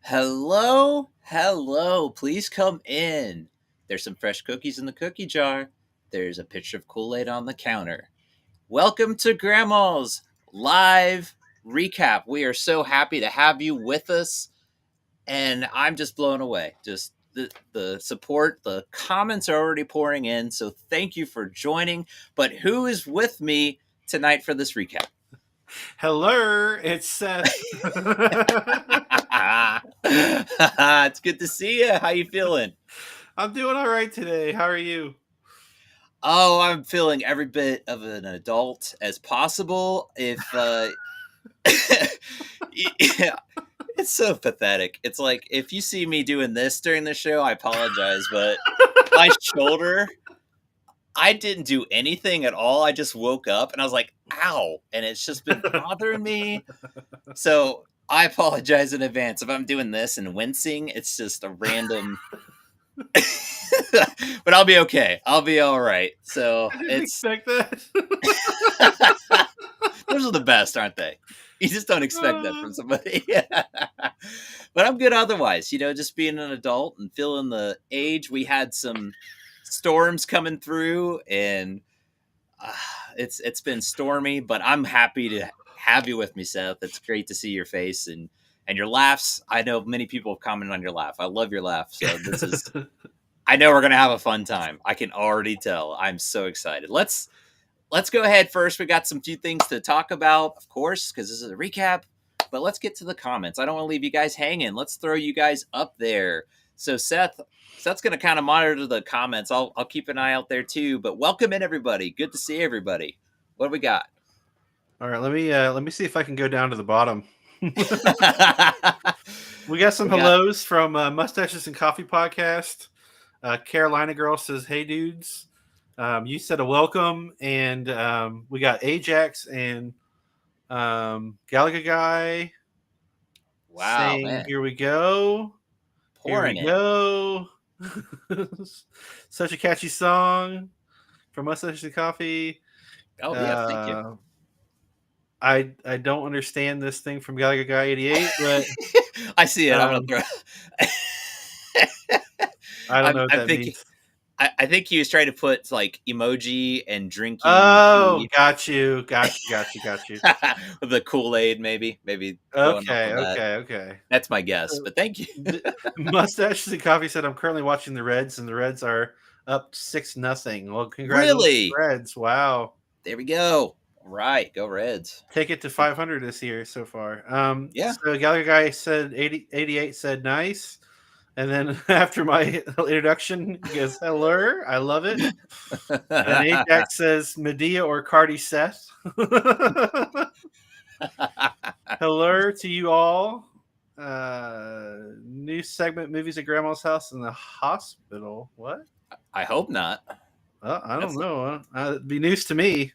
Hello, hello. Please come in. There's some fresh cookies in the cookie jar. There's a pitcher of Kool-Aid on the counter. Welcome to Grandma's live recap. We are so happy to have you with us, and I'm just blown away. Just the support, the comments are already pouring in, so thank you for joining. But who is with me tonight for this recap? Hello, it's Seth. It's good to see you. How you feeling? I'm doing all right today. How are you? Oh, I'm feeling every bit of an adult as possible. If yeah, it's so pathetic. It's like if you see me doing this during the show, I apologize, but my shoulder, I didn't do anything at all. I just woke up and I was like, "Ow!" and it's just been bothering me. So I apologize in advance if I'm doing this and wincing. It's just a random. But I'll be okay. I'll be all right. So I didn't it's expect that. those are the best, aren't they? You just don't expect that from somebody. But I'm good otherwise. Just being an adult and feeling the age. We had some storms coming through, and it's been stormy. But I'm happy to have you with me, Seth. It's great to see your face and your laughs. I know many people have commented on your laugh. I love your laugh. So this is. I know we're gonna have a fun time. I can already tell. I'm so excited. Let's go ahead first. We got some few things to talk about, of course, because this is a recap. But let's get to the comments. I don't want to leave you guys hanging. Let's throw you guys up there. So Seth's going to kind of monitor the comments. I'll keep an eye out there too. But welcome in, everybody. Good to see everybody. What do we got? All right, let me see if I can go down to the bottom. We got some hellos from Mustaches and Coffee podcast. Carolina Girl says, "Hey dudes." You said a welcome, and we got Ajax and Galaga Guy. Wow, saying, man. "Here we go. Pouring Here we go." Such a catchy song from Mustache and Coffee. Oh, yeah, thank you. I don't understand this thing from Galaga Guy 88, but I see it. I'm going to throw. I don't know what that means. I think he was trying to put like emoji and drinking. Oh, got you. With the Kool-Aid, maybe going off of that. Okay. That's my guess, but thank you. Mustaches and Coffee said, "I'm currently watching the Reds, and the Reds are up 6-0. Well, congratulations, Really? Reds! Wow, there we go. All right, go Reds. Take it to 500 this year so far. Yeah. So Gallagher Guy said 88 said nice. And then after my introduction, he goes, "Hello, I love it." And Ajax says, "Medea or Cardi Seth." Hello to you all. New segment, movies at Grandma's house in the hospital. What? I hope not. I don't know. It'd be news to me.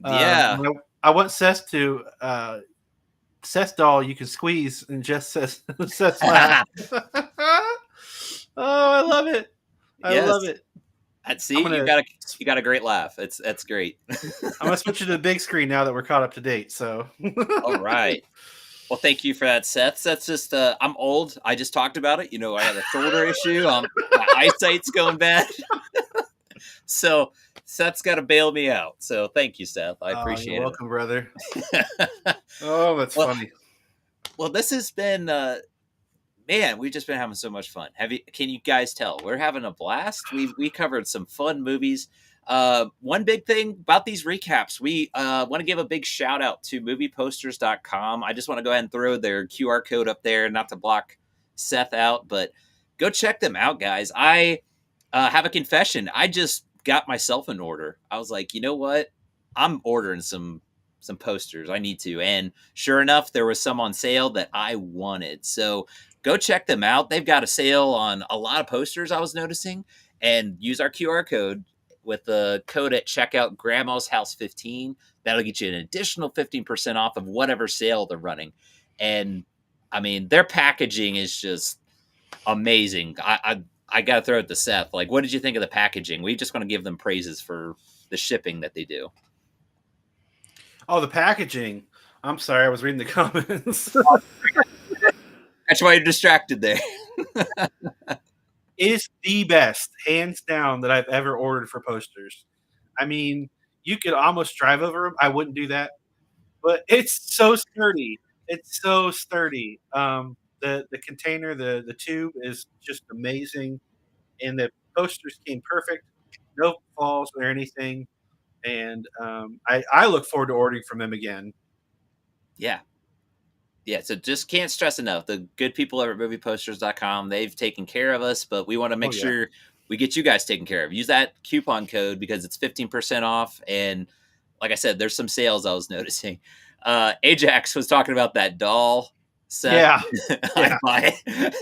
Yeah. I want Seth to Seth doll you can squeeze and just says Seth's laugh. Oh, I love it. I love it. See, you got a great laugh. That's great. I'm gonna switch to the big screen now that we're caught up to date. So all right. Well, thank you for that, Seth. That's just I'm old. I just talked about it. I had a shoulder issue. My eyesight's going bad. So Seth's got to bail me out. So thank you, Seth. I appreciate you're welcome, brother. Oh, that's funny. Well, this has been man, we've just been having so much fun. Can you guys tell? We're having a blast. We covered some fun movies. One big thing about these recaps, we want to give a big shout out to movieposters.com. I just want to go ahead and throw their QR code up there, not to block Seth out, but go check them out, guys. I have a confession. I just got myself an order. I was like, you know what? I'm ordering some posters. I need to. And sure enough, there was some on sale that I wanted. So go check them out. They've got a sale on a lot of posters I was noticing, and use our QR code with the code at checkout, Grandma's House 15. That'll get you an additional 15% off of whatever sale they're running. And I mean, their packaging is just amazing. I got to throw it to Seth. Like, what did you think of the packaging? We just want to give them praises for the shipping that they do. Oh, the packaging. I'm sorry, I was reading the comments. Got That's why you're distracted there. Is the best, hands down, that I've ever ordered for posters. I mean, you could almost drive over them. I wouldn't do that, but it's so sturdy. It's so sturdy. The container, the tube is just amazing, and the posters came perfect, no falls or anything. And I look forward to ordering from them again. Yeah. Yeah, so just can't stress enough. The good people over at movieposters.com, they've taken care of us, but we want to Oh make yeah. sure we get you guys taken care of. Use that coupon code because it's 15% off. And like I said, there's some sales I was noticing. Ajax was talking about that doll set. Yeah. I'd Yeah. buy it.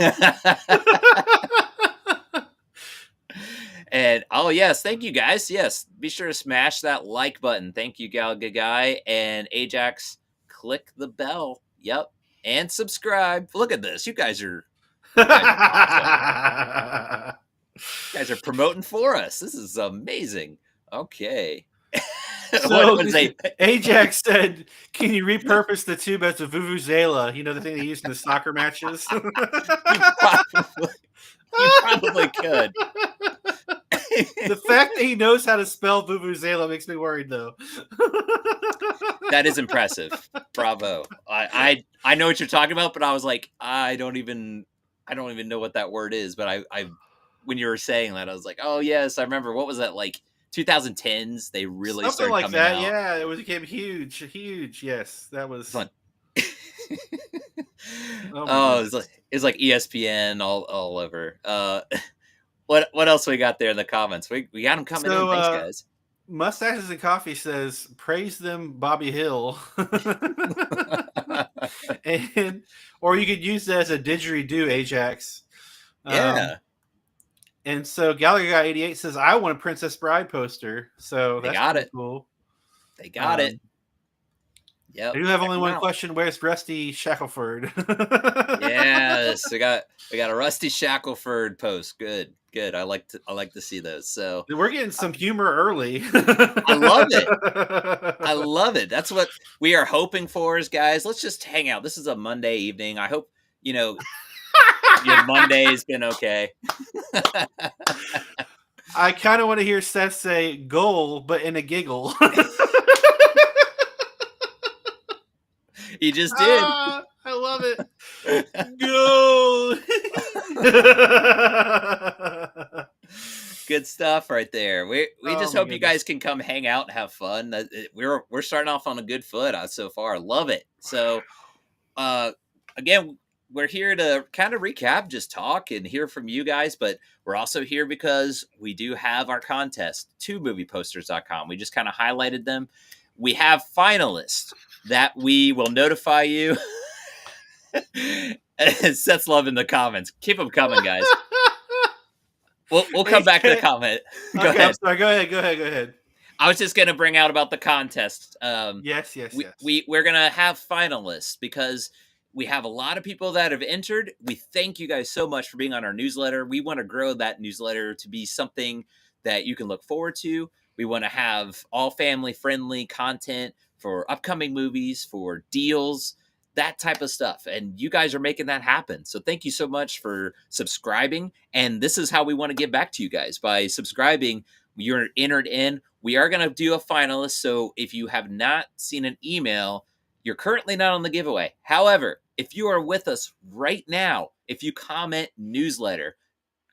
And oh yes, thank you guys. Yes, be sure to smash that like button. Thank you, Galaga Guy and Ajax. Click the bell. Yep, and subscribe. Look at this. You guys are awesome. You guys are promoting for us. This is amazing. Okay. So what is a Ajax said, "Can you repurpose the tube as a vuvuzela? You know, the thing they use in the soccer matches." you probably could. The fact that he knows how to spell vuvuzela makes me worried, though. That is impressive. Bravo. I know what you're talking about, but I was like, I don't even know what that word is. But I when you were saying that, I was like, oh yes, I remember. What was that, like 2010s? They really Something started like coming that. out. Yeah, it became huge, huge. Yes, that was Fun. Oh my Oh, goodness. it's like ESPN all over. What else we got there in the comments? We got them coming in. So, Thanks, guys. Mustaches and Coffee says, "Praise them, Bobby Hill," and or you could use that as a didgeridoo, Ajax. Yeah, And so Gallagher Guy 88 says, "I want a Princess Bride poster." So they that's got pretty it. cool. They got it. Um, Yep. I do have Check only them one out. question: where's Rusty Shackelford? Yes, we got a Rusty Shackelford post. Good, good. I like to see those. So We're getting some humor early. I love it. I love it. That's what we are hoping for, is guys. Let's just hang out. This is a Monday evening. I hope your Monday's been okay. I kind of want to hear Seth say "goal," but in a giggle. He just did. I love it. Go. Good stuff right there. We Oh just my hope you goodness. guys can come hang out and have fun. We're starting off on a good foot so far. Love it. So uh again, we're here to kind of recap, just talk and hear from you guys, but we're also here because we do have our contest to movieposters.com. We just kind of highlighted them. We have finalists that we will notify you. Seth's love in the comments. Keep them coming, guys. We'll come back to the comment. Go Okay, I'm ahead. sorry. Go ahead. I was just going to bring out about the contest. Yes. We're going to have finalists because we have a lot of people that have entered. We thank you guys so much for being on our newsletter. We want to grow that newsletter to be something that you can look forward to. We want to have all family friendly content for upcoming movies, for deals, that type of stuff. And you guys are making that happen. So thank you so much for subscribing. And this is how we want to give back to you guys. By subscribing, you're entered in. We are going to do a finalist. So if you have not seen an email, you're currently not on the giveaway. However, if you are with us right now, if you comment newsletter,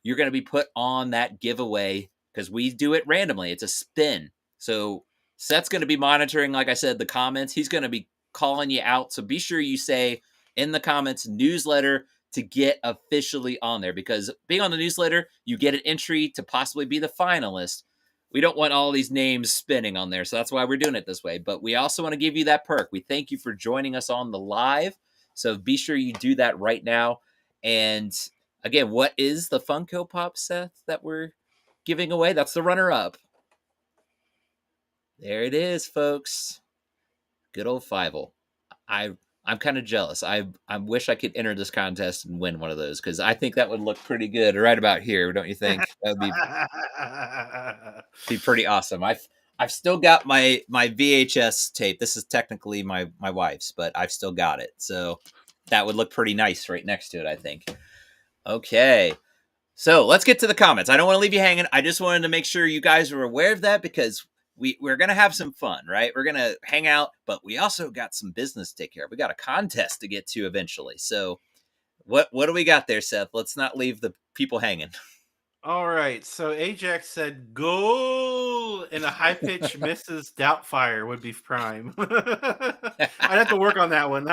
you're going to be put on that giveaway because we do it randomly. It's a spin. So Seth's going to be monitoring, like I said, the comments. He's going to be calling you out. So be sure you say in the comments newsletter to get officially on there, because being on the newsletter, you get an entry to possibly be the finalist. We don't want all these names spinning on there. So that's why we're doing it this way. But we also want to give you that perk. We thank you for joining us on the live. So be sure you do that right now. And again, what is the Funko Pop, Seth, that we're giving away? That's the runner up. There it is, folks. Good old Fievel. I'm kind of jealous. I wish I could enter this contest and win one of those, because I think that would look pretty good right about here, don't you think? That would be pretty awesome. I've still got my VHS tape. This is technically my wife's, but I've still got it. So That would look pretty nice right next to it, I think. Okay. So let's get to the comments. I don't want to leave you hanging. I just wanted to make sure you guys were aware of that because we're going to have some fun, right? We're going to hang out, but we also got some business to take care of. We got a contest to get to eventually. So what do we got there, Seth? Let's not leave the people hanging. All right. So Ajax said goal in a high pitch Mrs. Doubtfire would be prime. I'd have to work on that one.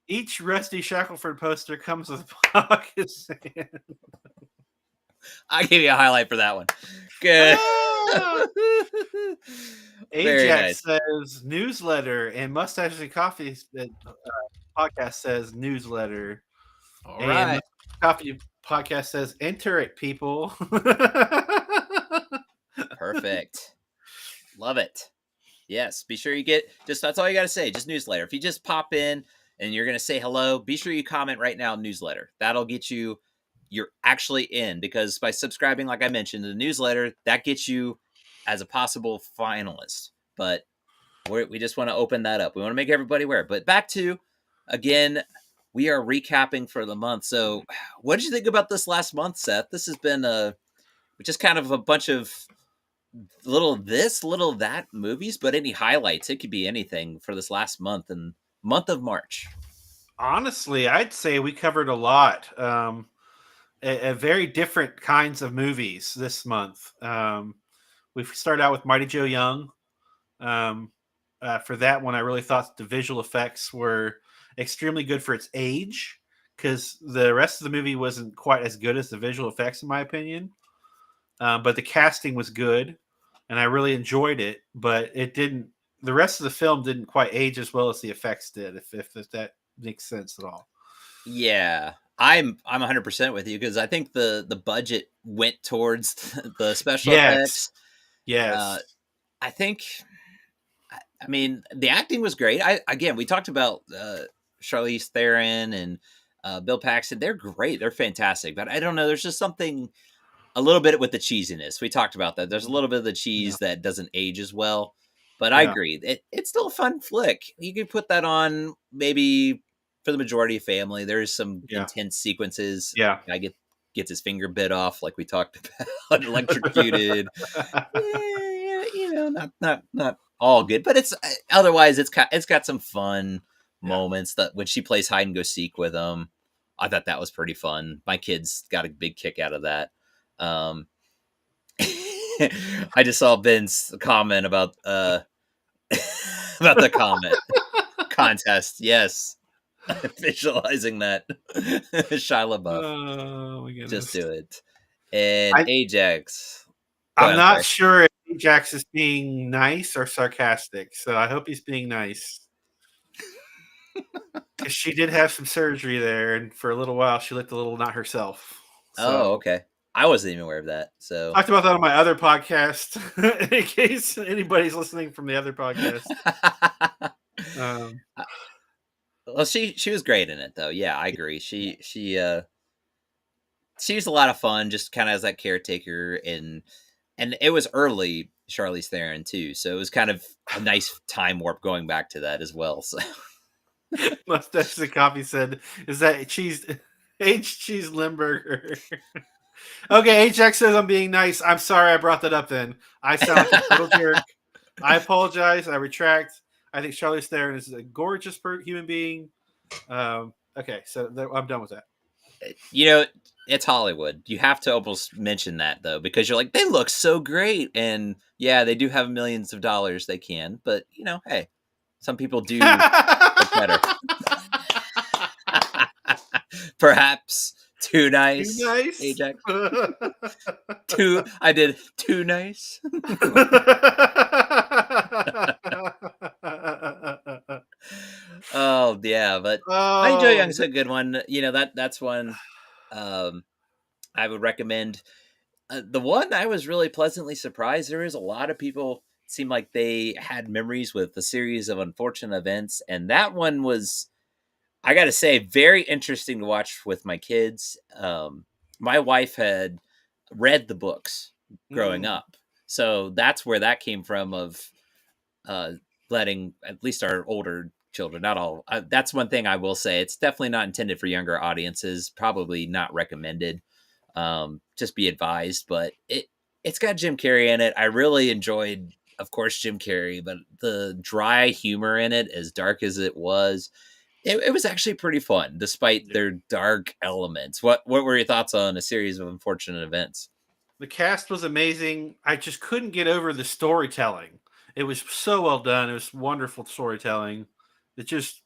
Each Rusty Shackelford poster comes with a pocket sand. I'll give you a highlight for that one. Good. Ah! Very Ajax nice. says newsletter, and Mustaches and Coffee podcast says newsletter. All And right. Coffee podcast says enter it, people. Perfect. Love it. Yes. Be sure you get that's all you got to say. Just newsletter. If you just pop in and you're going to say hello, be sure you comment right now newsletter. That'll get you're actually in because by subscribing, like I mentioned, to the newsletter, that gets you as a possible finalist. But we just want to open that up. We want to make everybody aware. But back to, again, we are recapping for the month. So what did you think about this last month, Seth? This has been just kind of a bunch of little this, little that movies, but any highlights? It could be anything for this last month and month of March. Honestly, I'd say we covered a lot. A very different kinds of movies this month. We started out with Mighty Joe Young. For that one, I really thought the visual effects were extremely good for its age because the rest of the movie wasn't quite as good as the visual effects, in my opinion. But the casting was good, and I really enjoyed it. But it didn't. The rest of the film didn't quite age as well as the effects did. If that makes sense at all. Yeah, I'm 100% with you because I think the budget went towards the special Yes. effects. Yes. I think, I mean, the acting was great. We talked about Charlize Theron and Bill Paxton. They're great. They're fantastic. But I don't know. There's just something a little bit with the cheesiness. We talked about that. There's a little bit of the Yeah. cheese that doesn't age as well. But I Yeah. agree. It's still a fun flick. You could put that on maybe for the majority of family. There's some Yeah. intense sequences. Yeah. I gets his finger bit off, like we talked about, electrocuted. Yeah, not all good, but it's otherwise it's got some fun Yeah. moments that when she plays hide and go seek with him. I thought that was pretty fun. My kids got a big kick out of that. Um, I just saw Ben's comment about about the comment contest. Yes, visualizing that Shia LaBeouf. Oh my Just goodness. do it. And Ajax. Go I'm ahead. I'm not sorry. sure if Ajax is being nice or sarcastic, so I hope he's being nice. Because she did have some surgery there, and for a little while she looked a little not herself. Oh, So okay. I wasn't even aware of that. So talked about that on my other podcast. In case anybody's listening from the other podcast. Um, well, she was great in it though. Yeah, I agree. She was a lot of fun, just kind of as that caretaker, and it was early Charlize Theron too, so it was kind of a nice time warp going back to that as well. So Mustache the Coffee said, "Is that cheese? H cheese Limburger?" Okay, Ajax says I'm being nice. I'm sorry I brought that up. Then I sound like a total jerk. I apologize. I retract. I think Charlize Theron is a gorgeous human being. Okay, so I'm done with that. it's Hollywood. You have to almost mention that though, because you're like, they look so great, and yeah, they do have millions of dollars. They can, but hey, some people do look better. Perhaps too Too nice, nice. Ajax. I did too nice. Oh yeah, but Mighty Joe Oh, Young's a good one. That's one um, I would recommend. The one I was really pleasantly surprised. There is a lot of people seem like they had memories with a series of unfortunate events, and that one was, I got to say, very interesting to watch with my kids. My wife had read the books growing mm, up, so that's where that came from. Of uh, letting at least our older children. Not all. That's one thing I will say. It's definitely not intended for younger audiences. Probably not recommended. Just be advised. But it's got Jim Carrey in it. I really enjoyed, of course, Jim Carrey, but the dry humor in it, as dark as it was, it was actually pretty fun, despite Yeah. their dark elements. What were your thoughts on a series of unfortunate events? The cast was amazing. I just couldn't get over the storytelling. It was so well done. It was wonderful storytelling. It just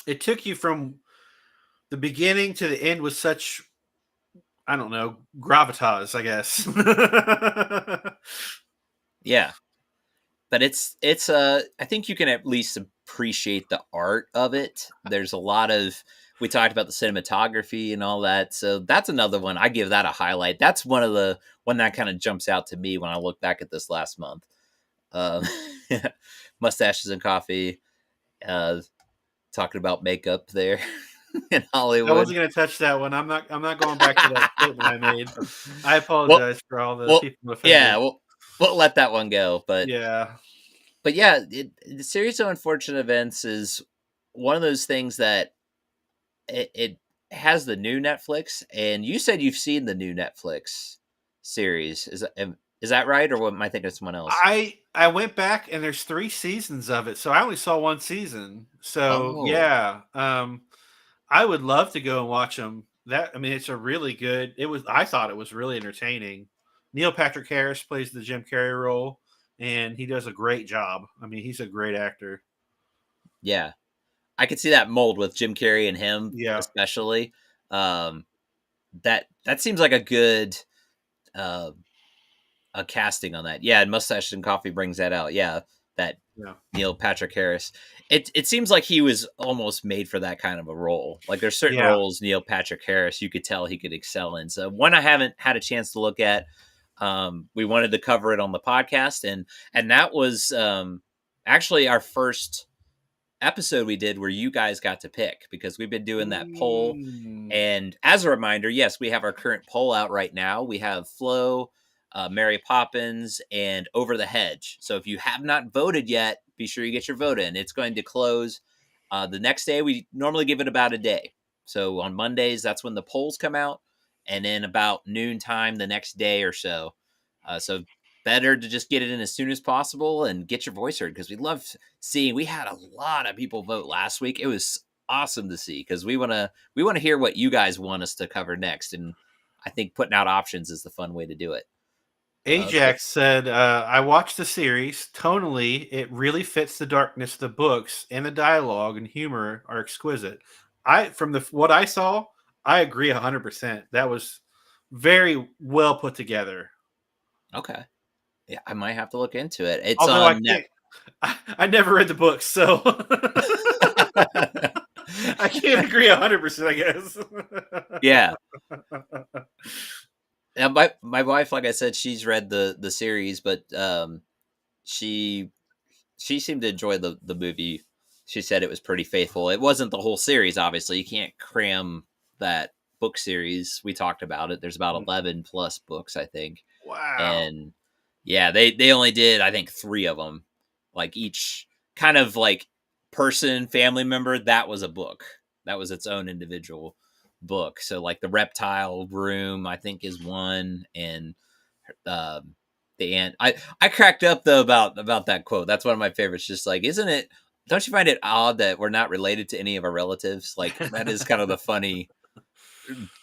it took you from the beginning to the end with such, I don't know, gravitas, I guess. Yeah, but it's I think you can at least appreciate the art of it. There's a lot of, we talked about the cinematography and all that, so that's another one. I give that a highlight. That's one that kind of jumps out to me when I look back at this last month. um Mustaches and Coffee, uh talking about makeup there in I Hollywood. wasn't going to touch that one. I'm not going back to that statement I made. I well apologize for all the well people yeah, offended. we'll let that one go. Yeah. But yeah, the series of unfortunate events is one of those things that it has the new Netflix, and you said you've seen the new Netflix series. Is that right, or what? Am I thinking of someone else? I went back and there's 3 seasons of it. So I only saw one season. So, Oh, yeah, I would love to go and watch them. That I mean, it's a really good. It was. I thought it was really entertaining. Neil Patrick Harris plays the Jim Carrey role, and he does a great job. I mean, he's a great actor. yeah, I could see that mold with Jim Carrey and him, Yeah, especially. Um, that seems like a good uh, a casting on that. Yeah, and Mustache and Coffee brings that out. Yeah, that yeah, Neil Patrick Harris. It seems like he was almost made for that kind of a role. Like there's certain yeah. roles Neil Patrick Harris you could tell he could excel in. So one I haven't had a chance to look at. We wanted to cover it on the podcast, and that was actually our first episode we did where you guys got to pick, because we've been doing that poll. Mm. And as a reminder, yes, we have our current poll out right now. We have Flo, Mary Poppins, and Over the Hedge. So if you have not voted yet, be sure you get your vote in. It's going to close the next day. We normally give it about a day. So on Mondays, that's when the polls come out. And then about noontime the next day or so. So better to just get it in as soon as possible and get your voice heard, because we had a lot of people vote last week. It was awesome to see, because we want to hear what you guys want us to cover next, and I think putting out options is the fun way to do it. So Ajax said, "I watched the series. Tonally, it really fits the darkness of the books, and the dialogue and humor are exquisite. I from the what I saw, I agree 100%. That was very well put together. okay, yeah, I might have to look into it. It's Although I on net. can't, I never read the books, so I can't agree 100%. I guess. Yeah. And my wife, like I said, she's read the series, but she she seemed to enjoy the movie. She said it was pretty faithful. It wasn't the whole series, obviously. You can't cram that book series. We talked about it. There's about 11 plus books, I think. Wow. And yeah, they only did, I think, 3 of them. Like each kind of like person, family member, that was a book. That was its own individual book. So like the reptile room, I think, is one, and the ant. I cracked up though about that quote. That's one of my favorites. Just like, isn't it? Don't you find it odd that we're not related to any of our relatives? Like that is kind of the funny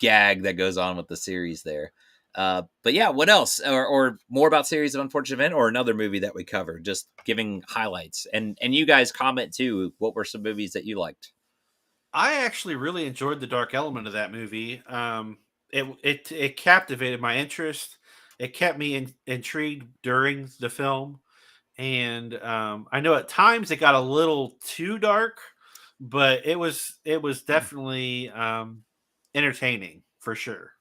gag that goes on with the series there. But yeah, what else, or more about series of unfortunate event, or another movie that we covered? Just giving highlights, and you guys comment too. What were some movies that you liked? I actually really enjoyed the dark element of that movie. It captivated my interest. It kept me intrigued during the film, and I know at times it got a little too dark, but it was definitely entertaining for sure.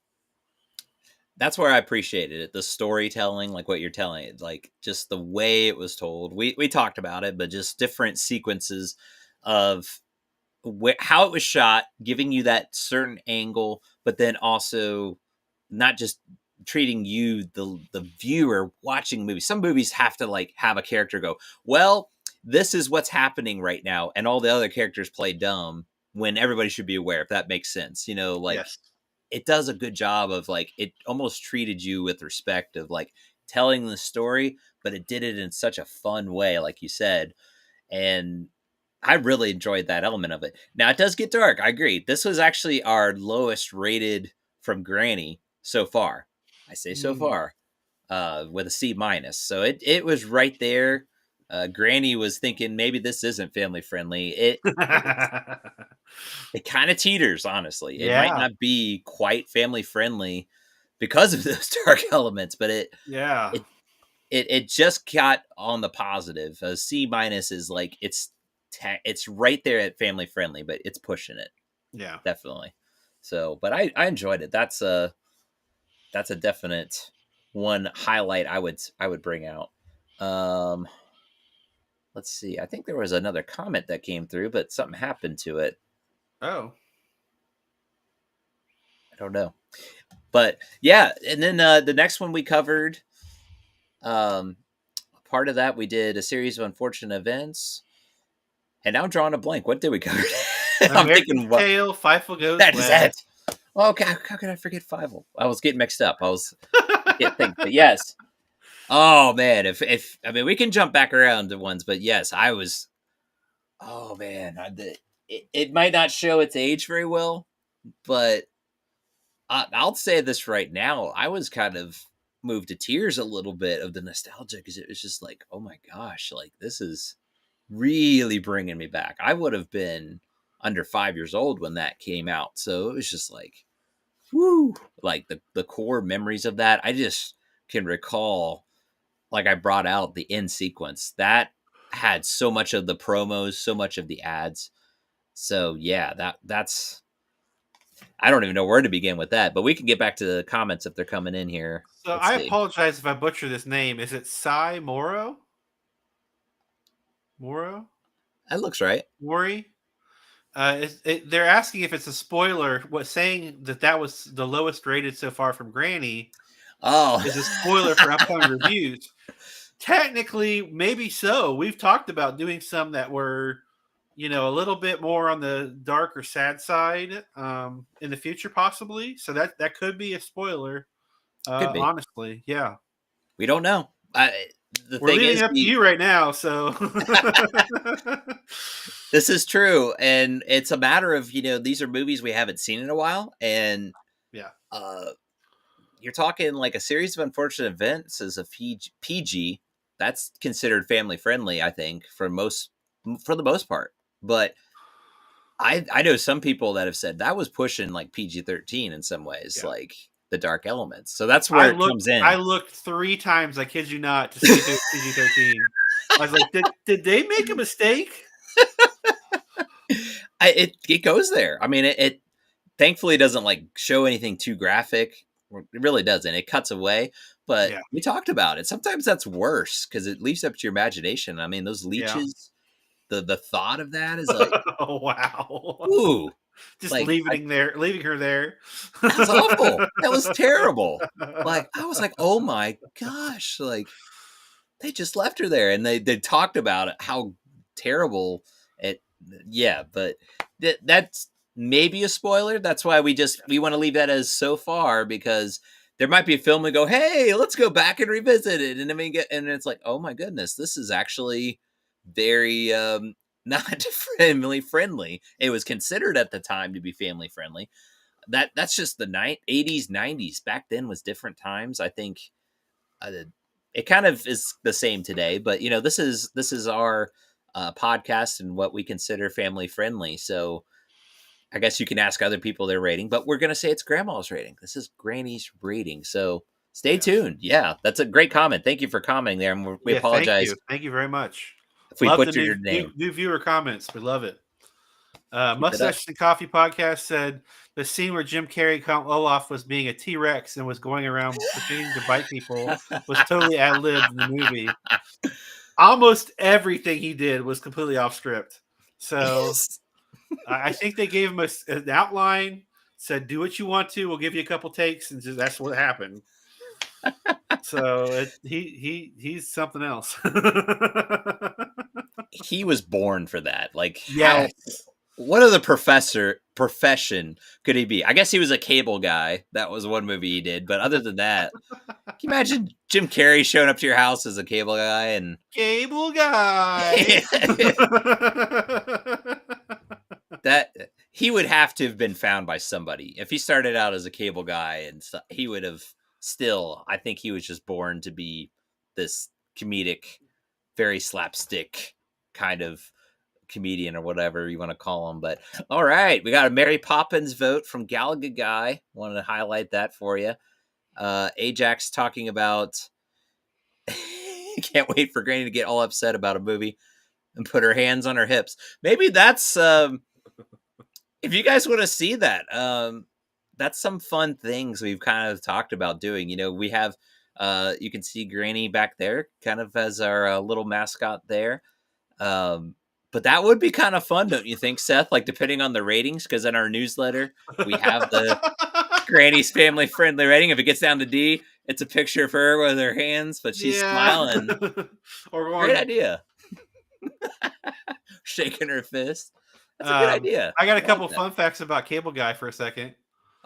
That's where I appreciated it. The storytelling, like what you're telling it, like just the way it was told. We talked about it, but just different sequences of how it was shot, giving you that certain angle, but then also not just treating you, the viewer watching movies. Some movies have to like have a character go, well, this is what's happening right now, and all the other characters play dumb when everybody should be aware, if that makes sense. Like Yes. it does a good job of like it almost treated you with respect of like telling the story, but it did it in such a fun way, like you said. And I really enjoyed that element of it. Now it does get dark. I agree. This was actually our lowest rated from Granny so far. I say so Mm. far, with a C minus. So it was right there. Granny was thinking maybe this isn't family friendly. It kind of teeters, honestly. It might Yeah. not be quite family friendly because of those dark elements, but Yeah. it it just got on the positive. A C minus is like it's right there at family friendly, but it's pushing it Yeah. definitely. So, but I enjoyed it. That's a definite one highlight I would bring out. Um, let's see. I think there was another comment that came through, but something happened to it. Oh. I don't know. But yeah, and then the next one we covered, um, part of that we did a series of unfortunate events, and now I'm drawing a blank. What did we cover? I'm American thinking, what Tail, Fievel Goes that is it. West. Oh, okay, how could I forget Fievel? I was getting mixed up. I can't think, but yes. Oh man, if I mean we can jump back around to ones, but yes, I was. Oh man, it might not show its age very well, but I'll say this right now. I was kind of moved to tears a little bit of the nostalgia because it was just like, oh my gosh, like this is really bringing me back. I would have been under 5 years old when that came out, so it was just like, woo, like the core memories of that. I just can recall, like I brought out the end sequence that had so much of the promos, so much of the ads. So yeah, that's I don't even know where to begin with that, but we can get back to the comments if they're coming in here. So Let's I see. apologize if I butcher this name. Is it Sai Moro? Moro? That looks right. Mori? They're asking if it's a spoiler. What saying that was the lowest rated so far from Granny Oh, is a spoiler for upcoming reviews. Technically, maybe so. We've talked about doing some that were, a little bit more on the dark or sad side in the future, possibly. So that could be a spoiler. could be. Honestly, yeah. We don't know. The We're thing leaving is, it up to you right now. So this is true, and it's a matter of these are movies we haven't seen in a while, and yeah, uh, you're talking like a series of unfortunate events as a PG. That's considered family friendly, I think, for the most part. But I know some people that have said that was pushing like PG-13 in some ways, yeah. like the dark elements. So that's I where it looked. comes I in. looked 3 times. I kid you not, to see if it was PG-13. I was like, did they make a mistake? It goes there. I mean, it thankfully doesn't like show anything too graphic. It really doesn't. It cuts away. But Yeah, we talked about it. Sometimes that's worse because it leaves up to your imagination. I mean, those yeah. leeches. The thought of that is like, Oh wow! ooh, Just like leaving her there. that's awful. That was terrible. Like I was like, oh my gosh, like they just left her there, and they talked about it, how terrible it. Yeah, but that's maybe a spoiler. That's why we want to leave that as so far because there might be a film and go, hey, let's go back and revisit it, and then we get, and it's like, oh my goodness, this is actually very not family friendly. It was considered at the time to be family friendly. That's just the 80s 90s. Back then was different times. I think uh, it kind of is the same today, but this is our podcast and what we consider family friendly. So I guess you can ask other people their rating, but we're gonna say it's grandma's rating. This is Granny's rating. So stay Yes. tuned. Yeah, that's a great comment. Thank you for commenting there, and we Yeah. Thank apologize you. Thank you very much. if we Love the butchered new your new, name. new viewer comments. We love it. Keep it up. Mustache and Coffee podcast said the scene where Jim Carrey caught Olaf was being a T Rex and was going around pretending to bite people was totally ad libbed in the movie. Almost everything he did was completely off script. So Yes. I think they gave him an outline, said, "Do what you want to. We'll give you a couple takes," and that's what happened. So he's something else. he was born for that. Like, how? Yes. What other profession could he be? I guess he was a cable guy. That was one movie he did. But other than that, can you imagine Jim Carrey showing up to your house as a cable guy and Cable guy. that he would have to have been found by somebody if he started out as a cable guy, and he would have still. I think he was just born to be this comedic, very slapstick kind of comedian or whatever you want to call him. But all right, we got a Mary Poppins vote from Galaga Guy. Wanted to highlight that for you. Ajax talking about can't wait for Granny to get all upset about a movie and put her hands on her hips. Maybe that's if you guys want to see that. That's some fun things we've kind of talked about doing. We have you can see Granny back there kind of as our little mascot there. But that would be kind of fun, don't you think, Seth? Like, depending on the ratings, because in our newsletter, we have the Granny's family friendly rating. If it gets down to D, it's a picture of her with her hands, but she's smiling. Or Great idea. Shaking her fist. That's a good idea. I got a couple fun facts about Cable Guy for a second.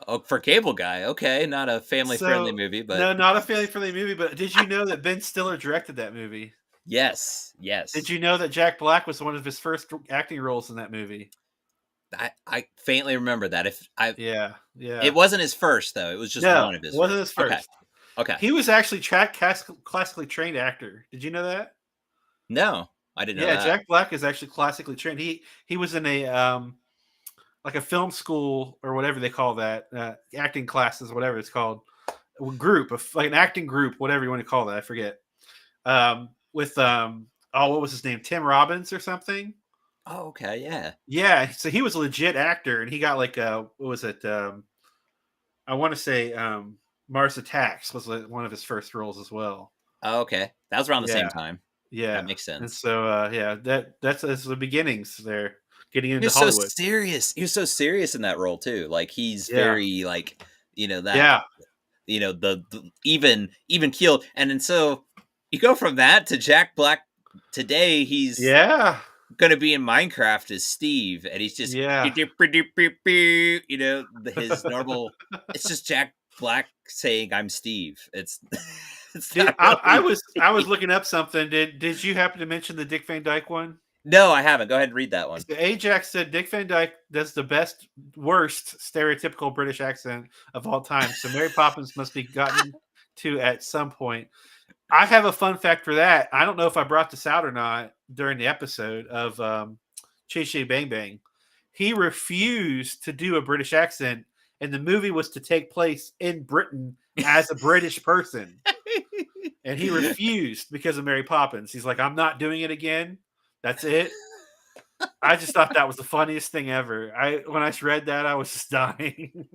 Oh, for Cable Guy. Okay. Not a family friendly movie, but. No, not a family friendly movie, but did you know that Ben Stiller directed that movie? Yes. Did you know that Jack Black was one of his first acting roles in that movie? I faintly remember that. Yeah. It wasn't his first though. It was just one of his. It wasn't his first. Okay. He was actually classically trained actor. Did you know that? No, I didn't know that. Jack Black is actually classically trained. He was in a like a film school or whatever they call that, acting classes, whatever it's called, group of like an acting group, whatever you want to call that. I forget. With what was his name? Tim Robbins or something. Oh, okay, yeah. Yeah, so he was a legit actor, and he got like what was it? I want to say Mars Attacks was one of his first roles as well. Oh, okay. That was around the same time. Yeah. That makes sense. And so that's the beginnings there. Getting into He was Hollywood. so serious. He was so serious in that role too. Like he's very like, that the even keeled. And then so you go from that to Jack Black today, he's gonna be in Minecraft as Steve, and he's just his normal. It's just Jack Black saying I'm Steve. It's I was looking up something. Did you happen to mention the Dick Van Dyke one? No, I haven't. Go ahead and read that one. So Ajax said Dick Van Dyke does the worst stereotypical British accent of all time. So Mary Poppins must be gotten to at some point. I have a fun fact for that. I don't know if I brought this out or not during the episode of Chitty Chitty Bang Bang. He refused to do a British accent, and the movie was to take place in Britain as a British person. And he refused because of Mary Poppins. He's like, I'm not doing it again. That's it. I just thought that was the funniest thing ever. When I read that, I was just dying.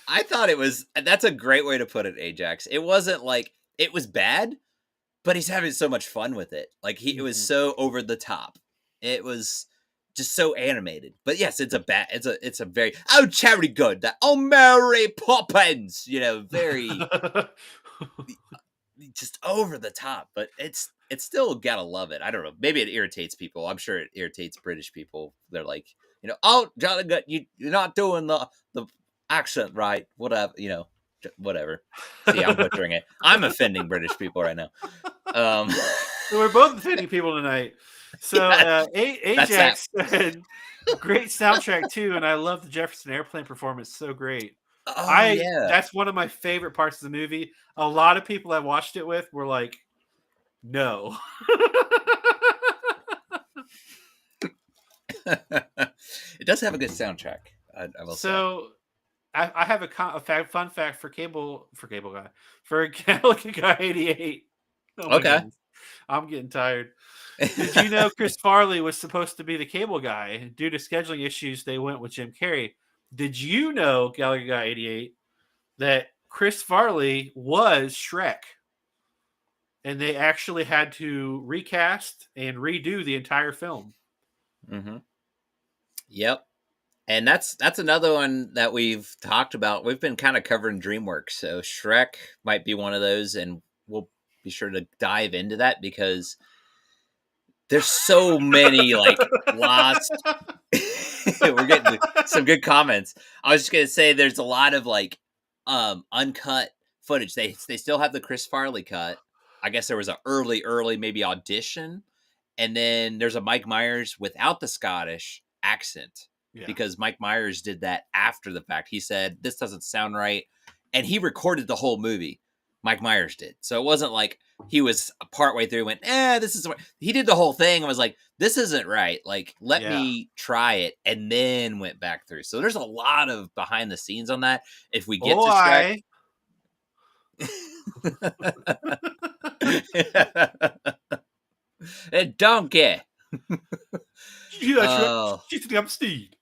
I thought that's a great way to put it, Ajax. It wasn't like it was bad, but he's having so much fun with it. Like it was so over the top. It was just so animated. But yes, it's a very Charity Good. Mary Poppins. Very just over the top, but it's still gotta love it. I don't know. Maybe it irritates people. I'm sure it irritates British people. They're like, Johnny Gut, you're not doing the accent right. Whatever, whatever. See, I'm butchering it. I'm offending British people right now. We're both offending people tonight. So Ajax said, great soundtrack too, and I love the Jefferson Airplane performance. So great. That's one of my favorite parts of the movie. A lot of people I watched it with were like, no. It does have a good soundtrack. I will say. So I have a fun fact for Cable Guy, for Galaga Guy 88. Okay. Goodness. I'm getting tired. Did you know Chris Farley was supposed to be the Cable Guy? Due to scheduling issues, they went with Jim Carrey. Did you know, Galaga Guy 88, that Chris Farley was Shrek? And they actually had to recast and redo the entire film. Mm-hmm. Yep. And that's another one that we've talked about. We've been kind of covering DreamWorks. So Shrek might be one of those, and we'll be sure to dive into that because There's so many like lost. We're getting some good comments. I was just gonna say there's a lot of like uncut footage. They still have the Chris Farley cut. I guess there was an early maybe audition, and then there's a Mike Myers without the Scottish accent Yeah. because Mike Myers did that after the fact. He said this doesn't sound right, and he recorded the whole movie. Mike Myers did, so it wasn't like he was partway through and went, this is. He did the whole thing and was like, this isn't right. Like, let me try it, and then went back through. So there's a lot of behind the scenes on that. If we get to Shrek. A donkey. She's up steed.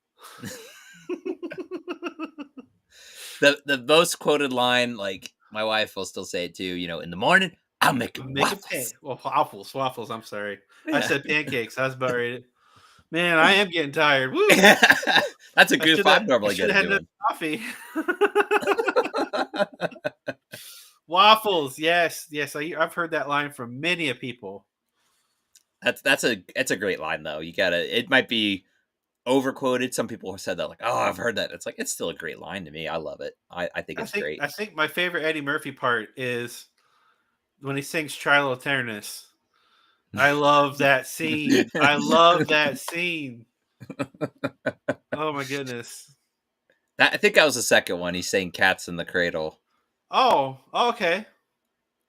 The most quoted line, like my wife will still say it too. In the morning I'll make waffles. Waffles. I'm sorry, Yeah. I said pancakes. I was about ready. Man, I am getting tired. Woo. That's a good five. Normally get coffee. Waffles, yes. I've heard that line from many of people. That's a great line though. It might be overquoted. Some people have said that like, oh, I've heard that. It's like it's still a great line to me. I love it. I think it's great. I think my favorite Eddie Murphy part is when he sings "Trial of Tenderness." I love that scene. Oh my goodness. I think that was the second one. He's saying "Cats in the Cradle." Oh, okay.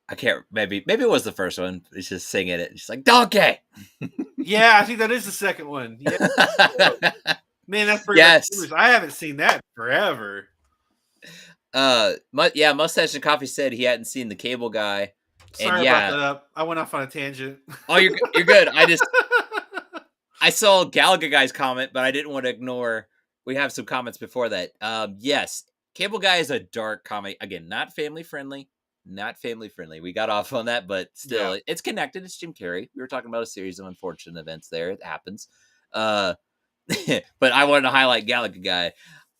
I can't. Maybe it was the first one. He's just singing it. He's like donkey. Yeah, I think that is the second one. Yeah. Man, that's pretty. Yes. I haven't seen that forever. Mustache and Coffee said he hadn't seen The Cable Guy. Sorry about that. I went off on a tangent. Oh, you're good. I saw Galaga Guy's comment, but I didn't want to ignore. We have some comments before that. Yes, Cable Guy is a dark comic. Again, not family friendly. We got off on that, but still, it's connected. It's Jim Carrey. We were talking about a series of unfortunate events there. It happens. But I wanted to highlight Galaga Guy.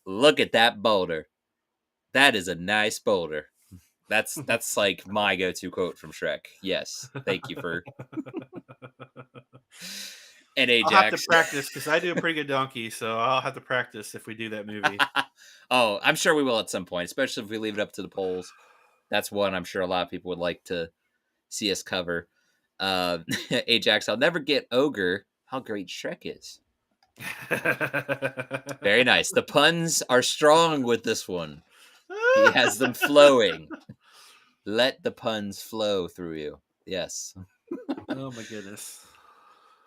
Look at that boulder. That is a nice boulder. That's like my go-to quote from Shrek. Yes. Thank you for... And Ajax. I'll have to practice because I do a pretty good donkey, so I'll have to practice if we do that movie. Oh, I'm sure we will at some point, especially if we leave it up to the polls. That's one I'm sure a lot of people would like to see us cover. Ajax, I'll never get Ogre how great Shrek is. Very nice. The puns are strong with this one. He has them flowing. Let the puns flow through you. Yes. Oh my goodness.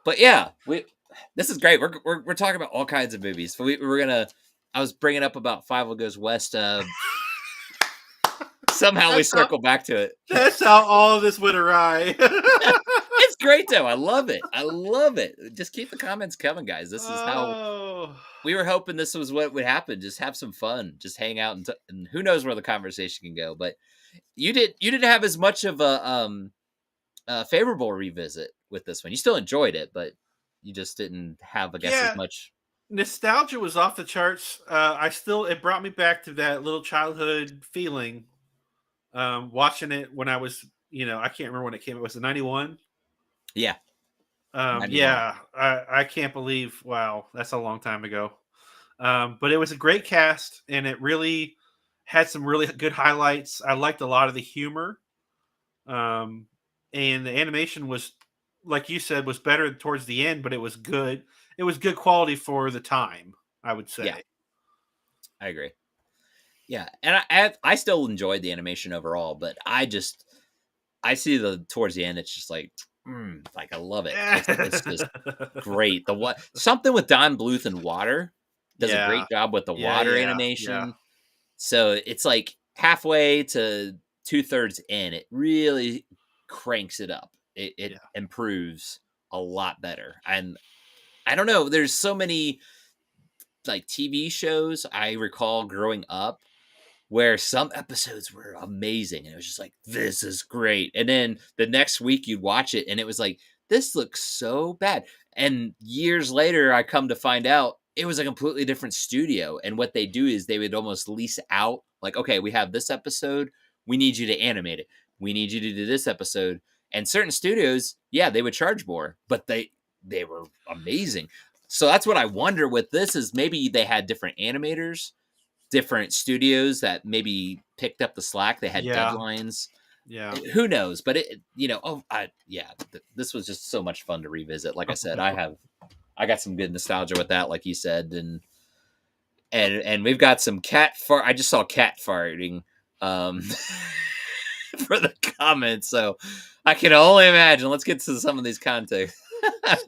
But yeah, this is great. We're talking about all kinds of movies. So we're gonna. I was bringing up about Fievel Goes West. Somehow we circle back to it. That's how all of this went awry. It's great though. I love it. Just keep the comments coming, guys. This is how we were hoping this was what would happen. Just have some fun. Just hang out and who knows where the conversation can go. But you didn't have as much of a favorable revisit with this one. You still enjoyed it, but you just didn't have, I guess, as much. Nostalgia was off the charts. It brought me back to that little childhood feeling. Watching it when I was, I can't remember when it came. It was 91. Yeah. 91. Yeah. I can't believe, wow, that's a long time ago. But it was a great cast and it really had some really good highlights. I liked a lot of the humor. And the animation was, like you said, was better towards the end, but it was good. It was good quality for the time, I would say. Yeah. I agree. Yeah, and I still enjoyed the animation overall, but I see towards the end, it's just like I love it. It's just great. Something with Don Bluth and water does a great job with the water animation. Yeah. So it's like halfway to 2/3 in, it really cranks it up. It improves a lot better. And I don't know, there's so many like TV shows I recall growing up where some episodes were amazing and it was just like, this is great. And then the next week you'd watch it and it was like, this looks so bad. And years later, I come to find out it was a completely different studio. And what they do is they would almost lease out like, okay, we have this episode. We need you to animate it. We need you to do this episode. And certain studios, they would charge more, but they were amazing. So that's what I wonder with this is maybe they had different animators, different studios that maybe picked up the slack. They had Yeah, deadlines. yeah. Who knows? But this was just so much fun to revisit. Like I said, I got some good nostalgia with that, like you said, and we've got some cat fart. I just saw cat farting um, for the comments, so I can only imagine. Let's get to some of these context.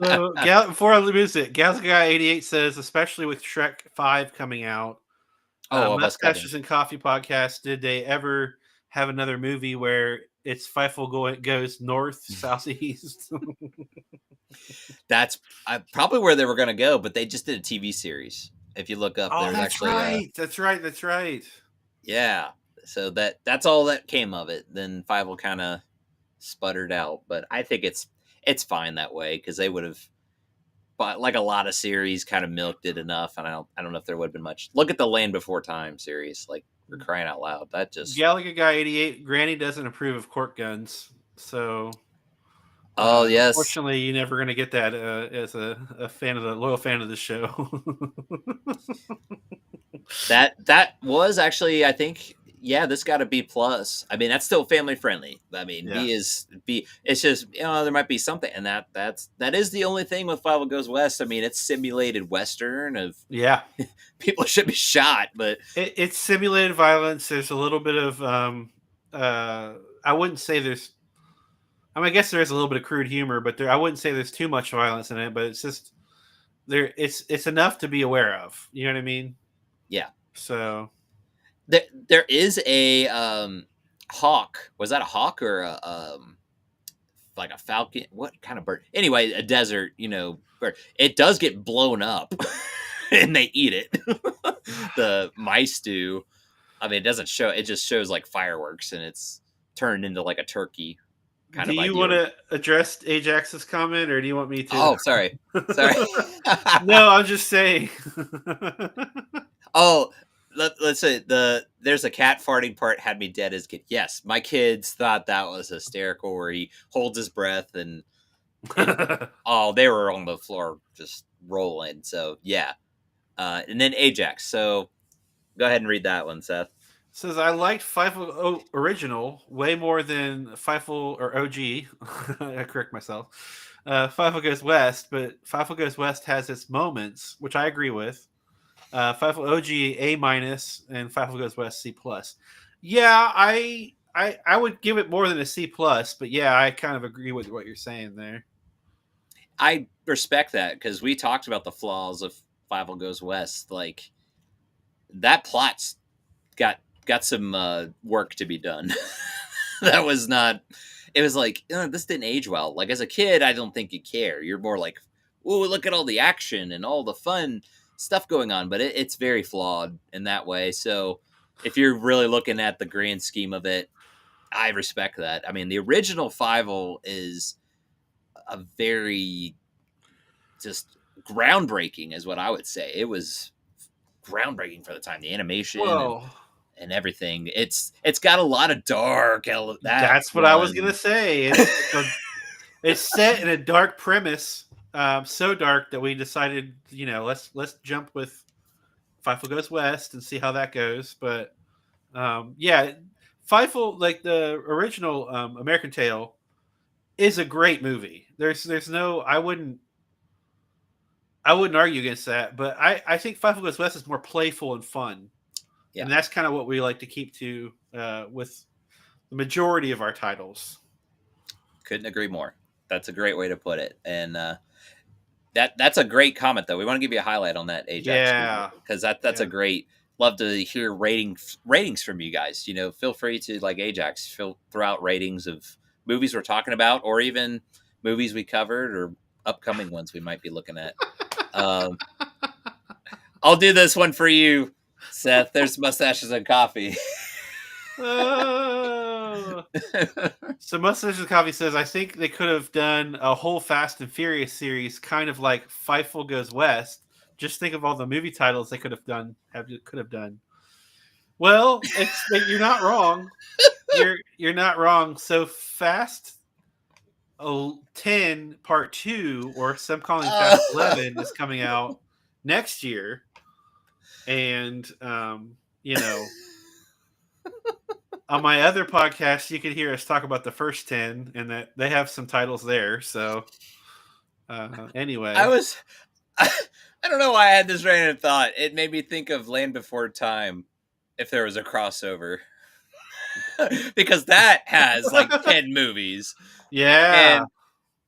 So, before I lose it, Galaxy Guy 88 says, especially with Shrek 5 coming out, Oh, of us covering. Mustaches and Coffee podcast, did they ever have another movie where it's goes north, southeast? That's probably where they were going to go, but they just did a TV series. If you look up, Oh, there's that's actually right. That's right. That's right. yeah. So that's all that came of it. Then Fievel kind of sputtered out, but I think it's fine that way because they would have, but like a lot of series, kind of milked it enough, and I don't know if there would have been much. Look at the Land Before Time series, like we're crying out loud. That just Galaga Guy 88, Granny doesn't approve of cork guns. So, oh yes, unfortunately, you're never going to get that as a fan of the loyal fan of the show. that was actually I think yeah this got a B plus. I mean that's still family friendly. I mean Yeah. B. It's just there might be something, and that is the only thing with Fievel Goes West. I mean it's simulated western of Yeah. people should be shot, but It's simulated violence. There's a little bit of I wouldn't say there's. I mean, I guess there is a little bit of crude humor, but I wouldn't say there's too much violence in it. But it's just there. It's enough to be aware of. You know what I mean? yeah. So There is a hawk. Was that a hawk or a like a falcon? What kind of bird? Anyway, a desert, bird. It does get blown up, and they eat it. The mice do. I mean, it doesn't show. It just shows like fireworks, and it's turned into like a turkey kind do of you idea. want to address Ajax's comment, or do you want me to? Oh, sorry. No, I'm just saying. Oh, let's say there's a cat farting part had me dead as a kid. Yes, my kids thought that was hysterical, where he holds his breath and oh, they were on the floor just rolling. So yeah, and then Ajax. So go ahead and read that one, Seth. Says I liked Fievel original way more than Fievel or OG. I correct myself. Fievel Goes West, but Fievel Goes West has its moments, which I agree with. Fievel OG A minus and Fievel Goes West C plus. Yeah, I would give it more than a C plus, but yeah, I kind of agree with what you're saying there. I respect that because we talked about the flaws of Fievel Goes West. Like that plot's got some work to be done. That was not. It was like this didn't age well. Like as a kid, I don't think you care. You're more like, oh, look at all the action and all the fun stuff going on. But it's very flawed in that way. So if you're really looking at the grand scheme of it, I respect that. I mean, the original Fievel is a very just groundbreaking, is what I would say. It was groundbreaking for the time. The animation Whoa. and everything. It's got a lot of dark. That That's what I was one. gonna say. It's set in a dark premise, so dark that we decided, let's jump with Fievel Goes West and see how that goes. But yeah, Fievel, like the original American Tail, is a great movie. There's no, I wouldn't argue against that. But I think Fievel Goes West is more playful and fun, Yeah, and that's kind of what we like to keep to with the majority of our titles. couldn't agree more. That's a great way to put it. And that's a great comment, though. We want to give you a highlight on that, Ajax, Yeah, because that's yeah. a great. Love to hear ratings from you guys. Feel free to like Ajax, throw out ratings of movies we're talking about, or even movies we covered or upcoming ones we might be looking at. Um, I'll do this one for you, Seth. There's mustaches and coffee. So Mustache and Coffee says, I think they could have done a whole Fast and Furious series, kind of like Fievel Goes West. Just think of all the movie titles they could have done. Well, you're not wrong. You're not wrong. So Fast 10 Part 2, or some calling Uh, Fast 11, is coming out next year. And, you know, on my other podcast, you could hear us talk about the first 10, and that they have some titles there. So, I anyway. was, I don't know why I had this random thought. It made me think of Land Before Time if there was a crossover. Because that has like 10 movies. Yeah.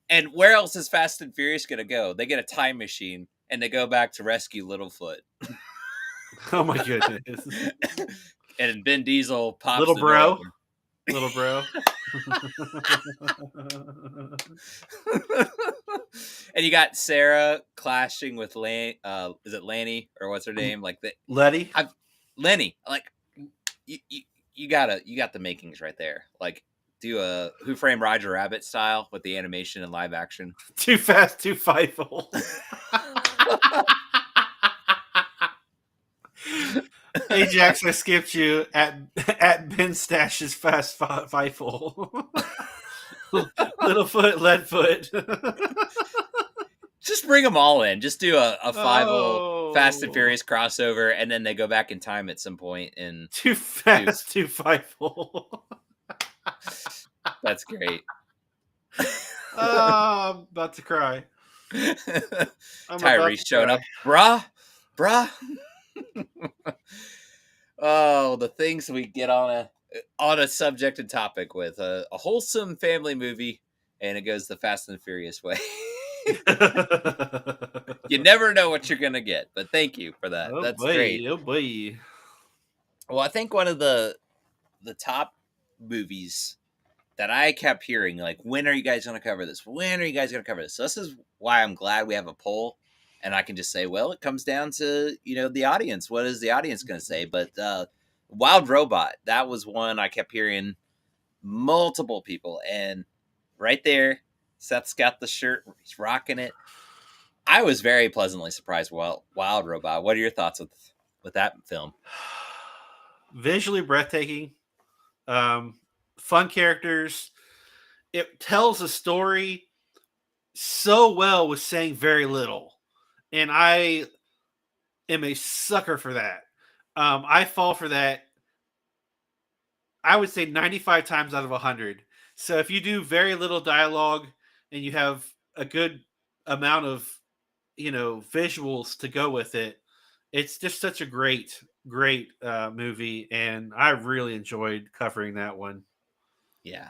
And where else is Fast and Furious going to go? They get a time machine and they go back to rescue Littlefoot. Oh my goodness. And Vin Diesel pops Little the door bro. open. Little bro. And you got Sarah clashing with is it Lanny or what's her name? Like Letty. I've Lenny. Like you, you, you got the makings right there. Like do a Who Framed Roger Rabbit style with the animation and live action. Too fast, too fightful. Ajax, I skipped you at Ben Stash's fast fightful. Littlefoot, Leadfoot. Just bring them all in. Just do a Fievel Fast and Oh. Furious crossover, and then they go back in time at some point and Too fast, too fightful. that's great. I'm about to cry. Tyrese showing up. Bruh. Oh, the things we get on a subject and topic with. A wholesome family movie, and it goes the Fast and the Furious way. You never know what you're gonna get, but thank you for that. Oh That's boy, great. oh boy. Well, I think one of the top movies that I kept hearing, like, when are you guys going to cover this? When are you guys going to cover this? So this is why I'm glad we have a poll, and I can just say, well, it comes down to the audience. What is the audience going to say? But Wild Robot, that was one I kept hearing multiple people, and right there, Seth's got the shirt, he's rocking it. I was very pleasantly surprised. Wild Robot. What are your thoughts with that film? Visually breathtaking. Fun characters. It tells a story so well with saying very little. And I am a sucker for that. I fall for that, I would say 95 times out of 100. So if you do very little dialogue and you have a good amount of, visuals to go with it, it's just such a great movie. And I really enjoyed covering that one. Yeah,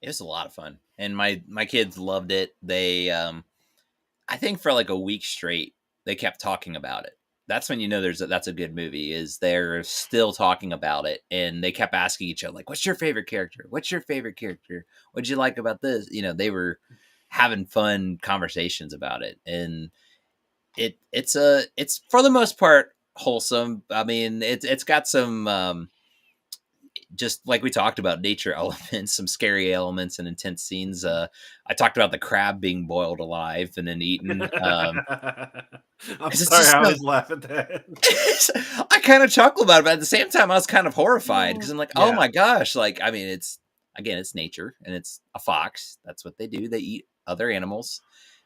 it was a lot of fun, and my kids loved it. They I think for like a week straight, they kept talking about it. That's when you know that's a good movie. Is they're still talking about it, and they kept asking each other like, "What's your favorite character? What's your favorite character? What'd you like about this?" They were having fun conversations about it, and it's for the most part wholesome. I mean, it's got some just like we talked about, nature elements, some scary elements and intense scenes. I talked about the crab being boiled alive and then eaten. I'm 'Cause it's sorry, just I so, always laugh at that. I kind of chuckle about it, but at the same time, I was kind of horrified because I'm like, oh Yeah. my gosh! Like, I mean, it's nature and it's a fox. That's what they do. They eat other animals,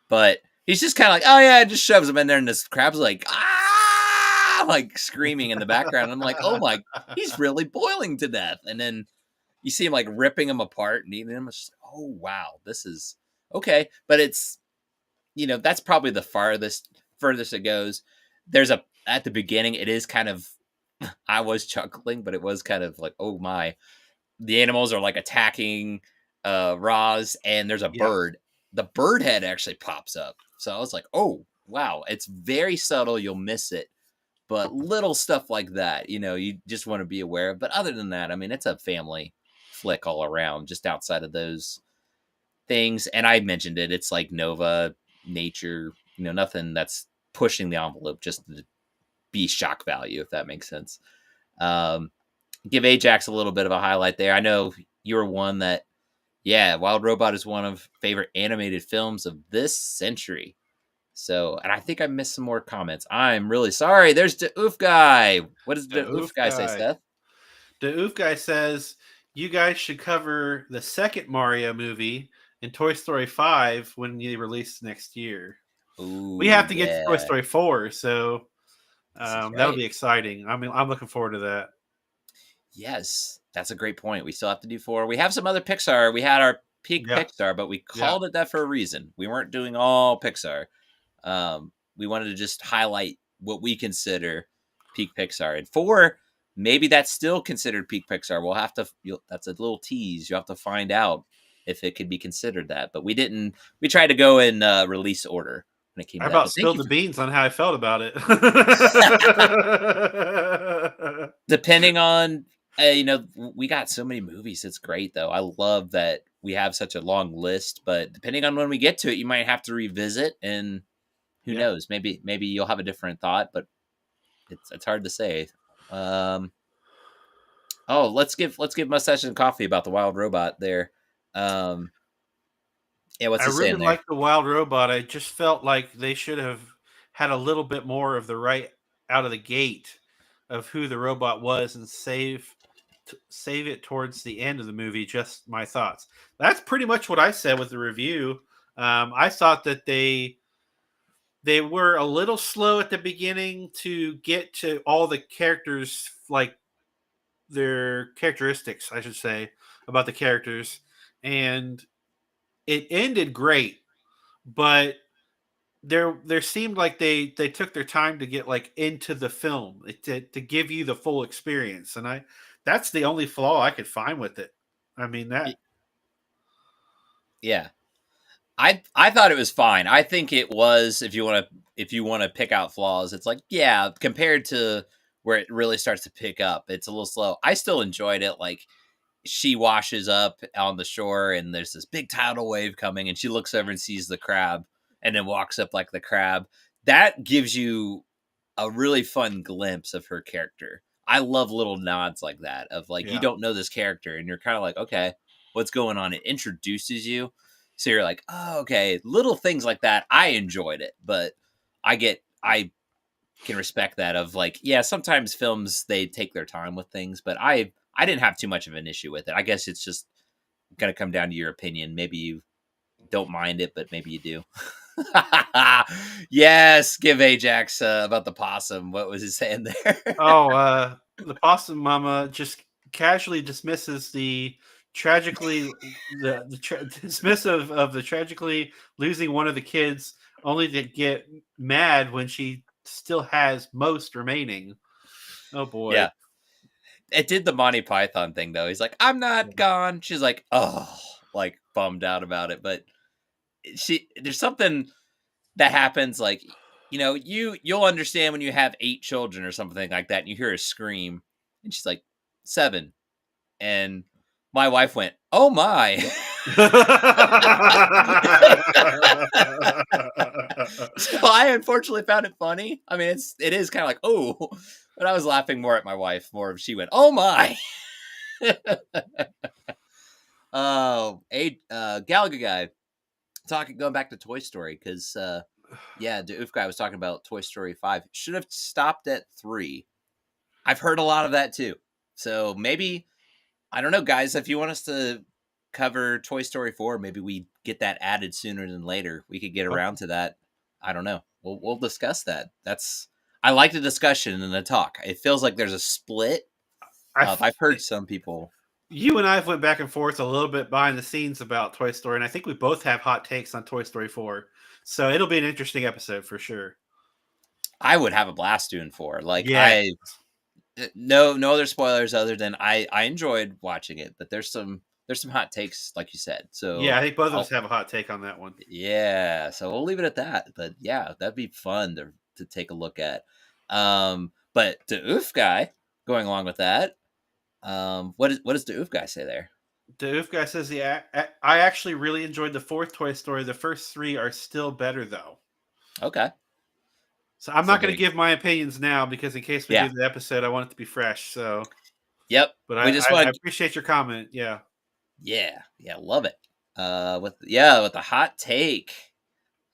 but he's just kind of like, oh yeah, just shoves them in there, and this crab's like, ah, like screaming in the background. I'm like, oh my, he's really boiling to death, and then you see him like ripping them apart and eating them. It's just, oh wow, this is okay. But it's that's probably the furthest it goes. There's at the beginning, it is kind of I was chuckling, but it was kind of like, oh my, the animals are like attacking Roz, and there's a Yeah. bird. The bird head actually pops up. So I was like, oh wow, it's very subtle. You'll miss it. But little stuff like that, you just want to be aware of. But other than that, I mean, it's a family flick all around, just outside of those things. And I mentioned it. It's like Nova, nature, nothing that's pushing the envelope, just to be shock value, if that makes sense. Um, Give Ajax a little bit of a highlight there. I know you were one that, yeah, Wild Robot is one of favorite animated films of this century. So, and I think I missed some more comments. I'm really sorry. There's the Oof Guy. What does The the Oof Oof Guy say, Guy. Steph? The Oof Guy says you guys should cover the second Mario movie and Toy Story 5 when they release next year. We Ooh, have to get to Toy yeah. Story 4, so This is that'll right. be exciting. I mean, I'm looking forward to that. Yes, that's a great point. We still have to do 4. We have some other Pixar. We had our peak Yeah, Pixar, but we yeah. called it that for a reason. We weren't doing all Pixar. We wanted to just highlight what we consider peak Pixar. And 4, maybe that's still considered peak Pixar. We'll have to. That's a little tease. You have to find out if it could be considered that. But we didn't. We tried to go in release order when it came I to that. about But thank spilled you the for beans on how I felt about it. depending on we got so many movies. It's great though. I love that we have such a long list. But depending on when we get to it, you might have to revisit and who Yeah, knows? Maybe you'll have a different thought, but it's hard to say. Um, oh, let's give Mustache and Coffee about the wild robot there. Um, yeah, what's I he saying really there? like the Wild Robot. I just felt like they should have had a little bit more of the right out of the gate of who the robot was and save it towards the end of the movie. Just my thoughts. That's pretty much what I said with the review. I thought that they were a little slow at the beginning to get to all the characters, like their characteristics, I should say, about the characters, and it ended great, but there seemed like they took their time to get like into the film to give you the full experience, and I that's the only flaw I could find with it. I mean that. Yeah, I thought it was fine. I think it was if you want to pick out flaws, it's like yeah, compared to where it really starts to pick up, it's a little slow. I still enjoyed it. Like she washes up on the shore and there's this big tidal wave coming and she looks over and sees the crab and then walks up like the crab. That gives you a really fun glimpse of her character. I love little nods like that of like you Yeah, don't know this character and you're kind of like, okay, what's going on? It introduces you. So you're like, oh, okay. Little things like that. I enjoyed it, but I can respect that of like, yeah, sometimes films they take their time with things, but I didn't have too much of an issue with it. I guess it's just gonna come down to your opinion. Maybe you don't mind it, but maybe you do. Yes, give Ajax about the possum. What was he saying there? oh, the possum mama just casually dismisses the tragically dismissive of the tragically losing one of the kids, only to get mad when she still has most remaining. Oh boy. Yeah, it did the Monty Python thing though. He's like, "I'm not gone." She's like, "Oh," like bummed out about it. But there's something that happens like you'll understand when you have 8 children or something like that and you hear a scream and she's like 7 and my wife went oh my. So I unfortunately found it funny. I mean it is kind of like oh, but I was laughing more at my wife more if she went oh my. Oh, Gallagher guy talking going back to Toy Story because yeah, the Oof guy was talking about Toy Story 5. Should have stopped at 3. I've heard a lot of that too. So maybe I don't know, guys. If you want us to cover Toy Story 4, maybe we get that added sooner than later. We could get around to that. I don't know. We'll discuss that. I like the discussion and the talk. It feels like there's a split. I I've heard some people. You and I went back and forth a little bit behind the scenes about Toy Story, and I think we both have hot takes on Toy Story 4. So it'll be an interesting episode for sure. I would have a blast doing 4. Like Yeah. I no other spoilers other than I enjoyed watching it, but there's some hot takes like you said. Yeah, So I think both of us I'll have a hot take on that one. yeah, so we'll leave it at that. But yeah, that'd be fun to take a look at. But the oof guy going along with that, what does the oof guy say there? The Oof guy says, "Yeah, I actually really enjoyed the fourth Toy Story. The first three are still better, though." Okay, So I'm so not going there to you go. give my opinions now because in case we do Yeah, the episode, I want it to be fresh. So, yep. but We just want I to appreciate your comment. Yeah, yeah, love it. With the hot take,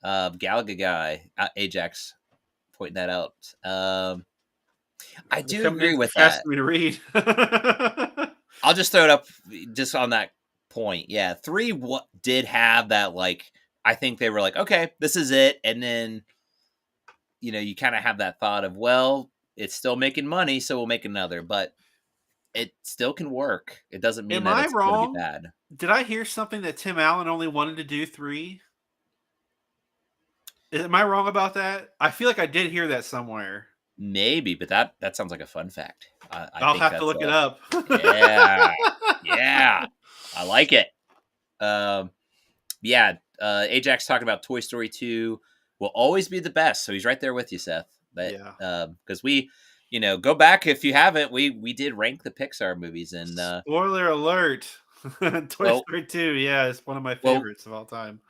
Galaga guy, Ajax pointing that out. I they're do coming in agree too with fast that. for me to read. I'll just throw it up just on that point. Yeah, 3 did have that, like, I think they were like, okay, this is it, and then you kind of have that thought of, well, it's still making money, so we'll make another, but it still can work. It doesn't mean Am that I it's going to be wrong? bad. Did I hear something that Tim Allen only wanted to do 3? Am I wrong about that? I feel like I did hear that somewhere. Maybe, but that sounds like a fun fact. I I'll think have to that's look it a up. yeah, yeah, I like it. Um, yeah, Ajax talking about Toy Story 2 will always be the best. So he's right there with you, Seth. But Yeah. because go back if you haven't, we did rank the Pixar movies, and Spoiler alert. Toy well, Story 2, yeah, it's one of my well, favorites of all time.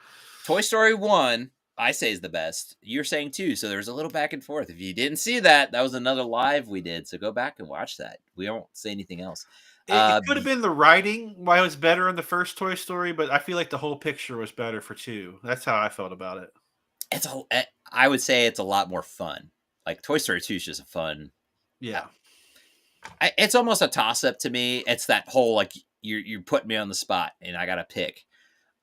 Toy Story 1, I say is the best. You're saying 2, so there's a little back and forth. If you didn't see that, that was another live we did. So go back and watch that. We won't say anything else. It could have been the writing why it was better in the first Toy Story, but I feel like the whole picture was better for 2. That's how I felt about it. I would say it's a lot more fun. Like Toy Story 2 is just a fun. Yeah. It's almost a toss up to me. It's that whole like you're putting me on the spot and I gotta pick.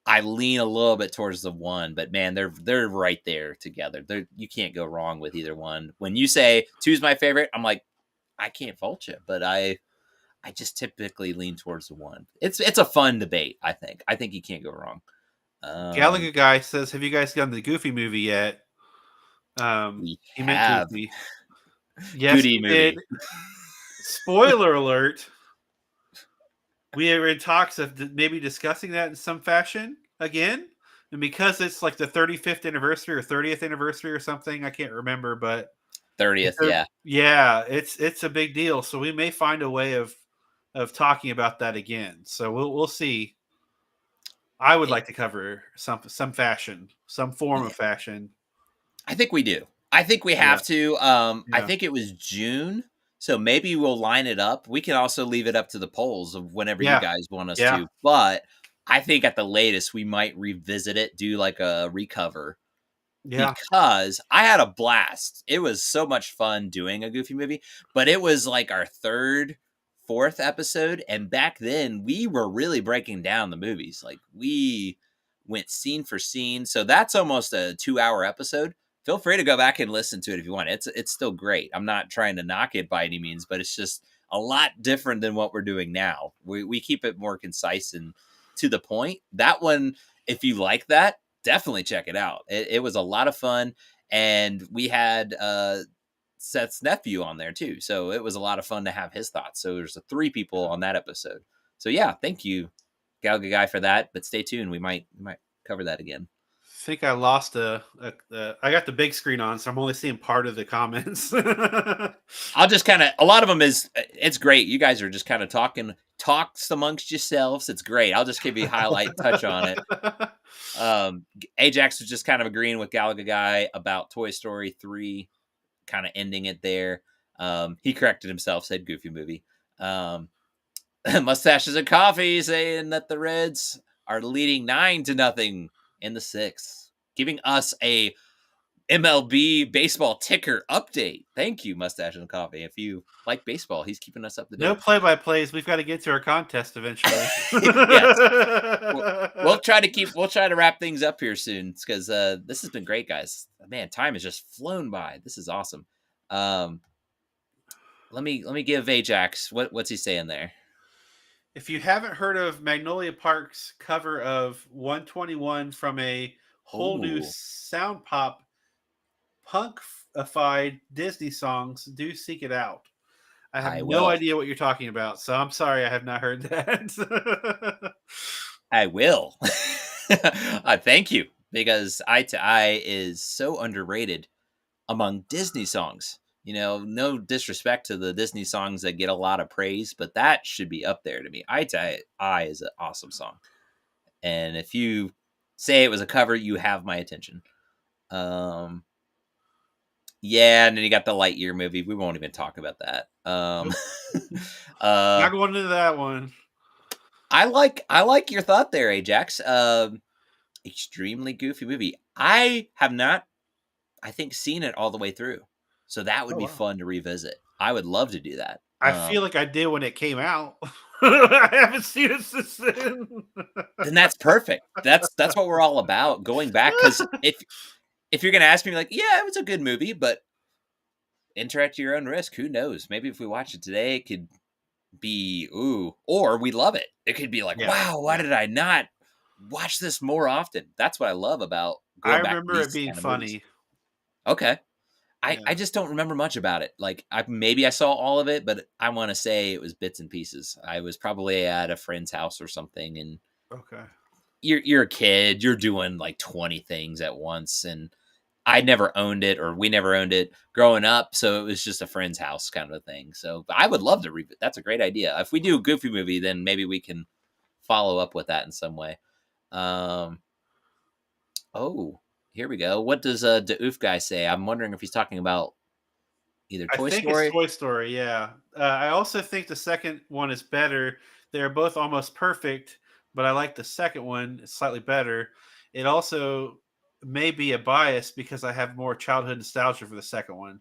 I lean a little bit towards the 1, but man, they're right there together. You can't go wrong with either one. When you say 2's my favorite, I'm like, I can't fault you, but I just typically lean towards the 1. It's a fun debate. I think you can't go wrong. Gallagher guy says, "Have you guys done the Goofy movie yet?" We He meant have Goofy. Yes, Goody we did. movie. Spoiler alert. We are in talks of maybe discussing that in some fashion again. And because it's like the 35th anniversary or 30th anniversary or something, I can't remember, but 30th, yeah. yeah, it's a big deal. So we may find a way of talking about that again. So we'll see. I would like to cover some fashion, some form of fashion. I think we do. I think we Yeah, have to. I yeah, think it was June, so maybe we'll line it up. We can also leave it up to the polls of whenever you yeah, guys want us yeah, to. But I think at the latest we might revisit it, do like a recover yeah. because I had a blast. It was so much fun doing a Goofy movie, but it was like our third, fourth episode. And back then, we were really breaking down the movies. Like we went scene for scene. So that's almost a 2-hour episode. Feel free to go back and listen to it if you want. It's still great. I'm not trying to knock it by any means, but it's just a lot different than what we're doing now. We keep it more concise and to the point. That one, if you like that, definitely check it out. It was a lot of fun, and we had Seth's nephew on there too, so it was a lot of fun to have his thoughts. So there's 3 people on that episode. So yeah, thank you, Galga Guy, for that. But stay tuned; we might cover that again. I think I lost I got the big screen on, so I'm only seeing part of the comments. I'll just kind of a lot of them is it's great. You guys are just kind of talks amongst yourselves. It's great. I'll just give you a highlight touch on it. Ajax was just kind of agreeing with Galaga Guy about Toy Story 3, kind of ending it there. He corrected himself, said Goofy movie. Mustaches and Coffee saying that the Reds are leading 9-0 in the 6th, giving us a MLB baseball ticker update. Thank you, Mustache and Coffee. If you like baseball, he's keeping us up to No date. play-by-plays. We've got to get to our contest eventually. Yes, we'll try to wrap things up here soon because this has been great, guys. Man, time has just flown by. This is awesome. Let me give Ajax what's he saying there. If you haven't heard of Magnolia Park's cover of 121 from a whole new Oh, sound pop punkified Disney songs, do seek it out. I have I no will. idea what you're talking about, so I'm sorry I have not heard that. I will. Thank you because Eye to Eye is so underrated among Disney songs. No disrespect to the Disney songs that get a lot of praise, but that should be up there to me. Eye to Eye is an awesome song. And if you say it was a cover, you have my attention. Yeah, and then you got the Lightyear movie. We won't even talk about that. Nope. uh Not going into that one. I like your thought there, Ajax. Extremely goofy movie. I have not, I think, seen it all the way through. So that would Oh be wow. fun to revisit. I would love to do that. I feel like I did when it came out. I haven't seen it since then. Then that's perfect. That's what we're all about. Going back, because if you're gonna ask me, like, yeah, it was a good movie, but enter at your own risk. Who knows? Maybe if we watch it today, it could be ooh, or we love it. It could be like, Yeah, wow, why yeah. did I not watch this more often? That's what I love about I going back to remember it these being kind of movies. funny. Okay. I Yeah. just don't remember much about it. Like maybe I saw all of it, but I want to say it was bits and pieces. I was probably at a friend's house or something, and Okay. you're a kid, you're doing like 20 things at once, and I never owned it, or we never owned it growing up, so it was just a friend's house kind of a thing. So I would love to read it. That's a great idea. If we do a Goofy movie, then maybe we can follow up with that in some way. Um, oh, here we go. What does the Oof guy say? I'm wondering if he's talking about either I Toy think it's Story. Toy Story. Yeah. I also think the second one is better. They're both almost perfect, but I like the second one. It's slightly better. It also may be a bias because I have more childhood nostalgia for the second one.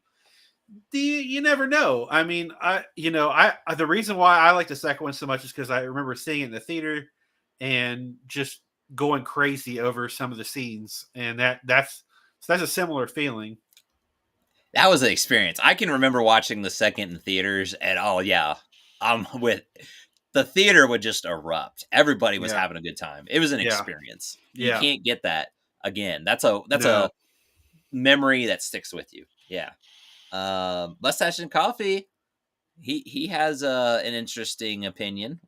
You never know. I mean, I the reason why I like the second one so much is because I remember seeing it in the theater and just going crazy over some of the scenes, and that's a similar feeling. That was an experience. I can remember watching the second in theaters, and oh yeah, I'm with the theater would just erupt. Everybody was Yeah, having a good time. It was an yeah, experience. You yeah. can't get that again. That's a No, memory that sticks with you. Yeah. Mustache and Coffee. He has an interesting opinion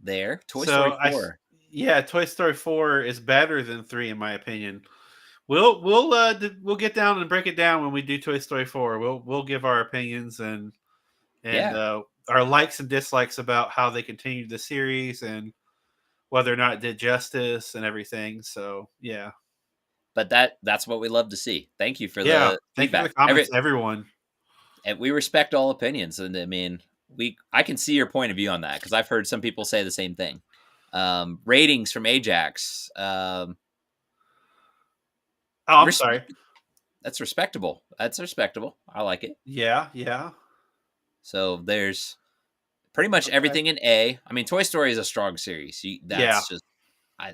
there. Toy Story so four. yeah, Toy Story 4 is better than 3 in my opinion. We'll get down and break it down when we do Toy Story 4. We'll give our opinions and Yeah, our likes and dislikes about how they continued the series and whether or not it did justice and everything. So yeah, but that's what we love to see. Thank you for yeah. the Thank you for the feedback. comments, everyone. And we respect all opinions, and I mean, I can see your point of view on that because I've heard some people say the same thing. Ratings from Ajax. Oh, I'm sorry. Respect. That's respectable. That's respectable. I like it. Yeah, yeah. So there's pretty much Okay. everything in A. I mean, Toy Story is a strong series. Yeah. That's just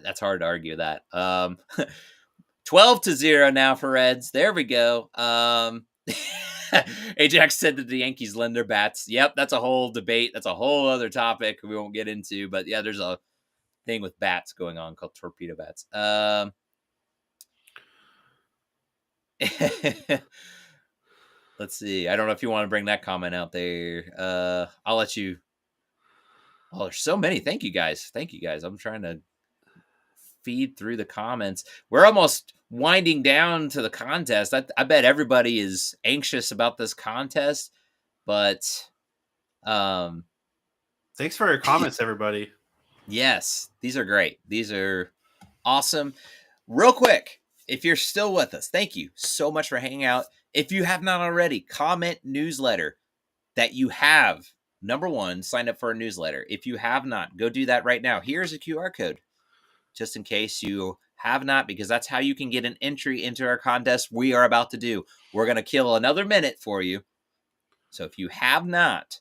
that's hard to argue that. 12-0 now for Reds. There we go. Ajax said that the Yankees lend their bats. Yep, that's a whole debate. That's a whole other topic we won't get into. But yeah, there's a thing with bats going on called torpedo bats. Let's see. I don't know if you want to bring that comment out there. I'll let you. Oh, there's so many. Thank you guys. Thank you guys. I'm trying to feed through the comments. We're almost winding down to the contest. I bet everybody is anxious about this contest, but um, Thanks for your comments, everybody. yes, these are great. These are awesome. Real quick, if you're still with us, thank you so much for hanging out. If you have not already, comment newsletter that you have. Number one, sign up for a newsletter. If you have not, go do that right now. Here's a QR code just in case you have not, because that's how you can get an entry into our contest we are about to do. We're going to kill another minute for you. So if you have not,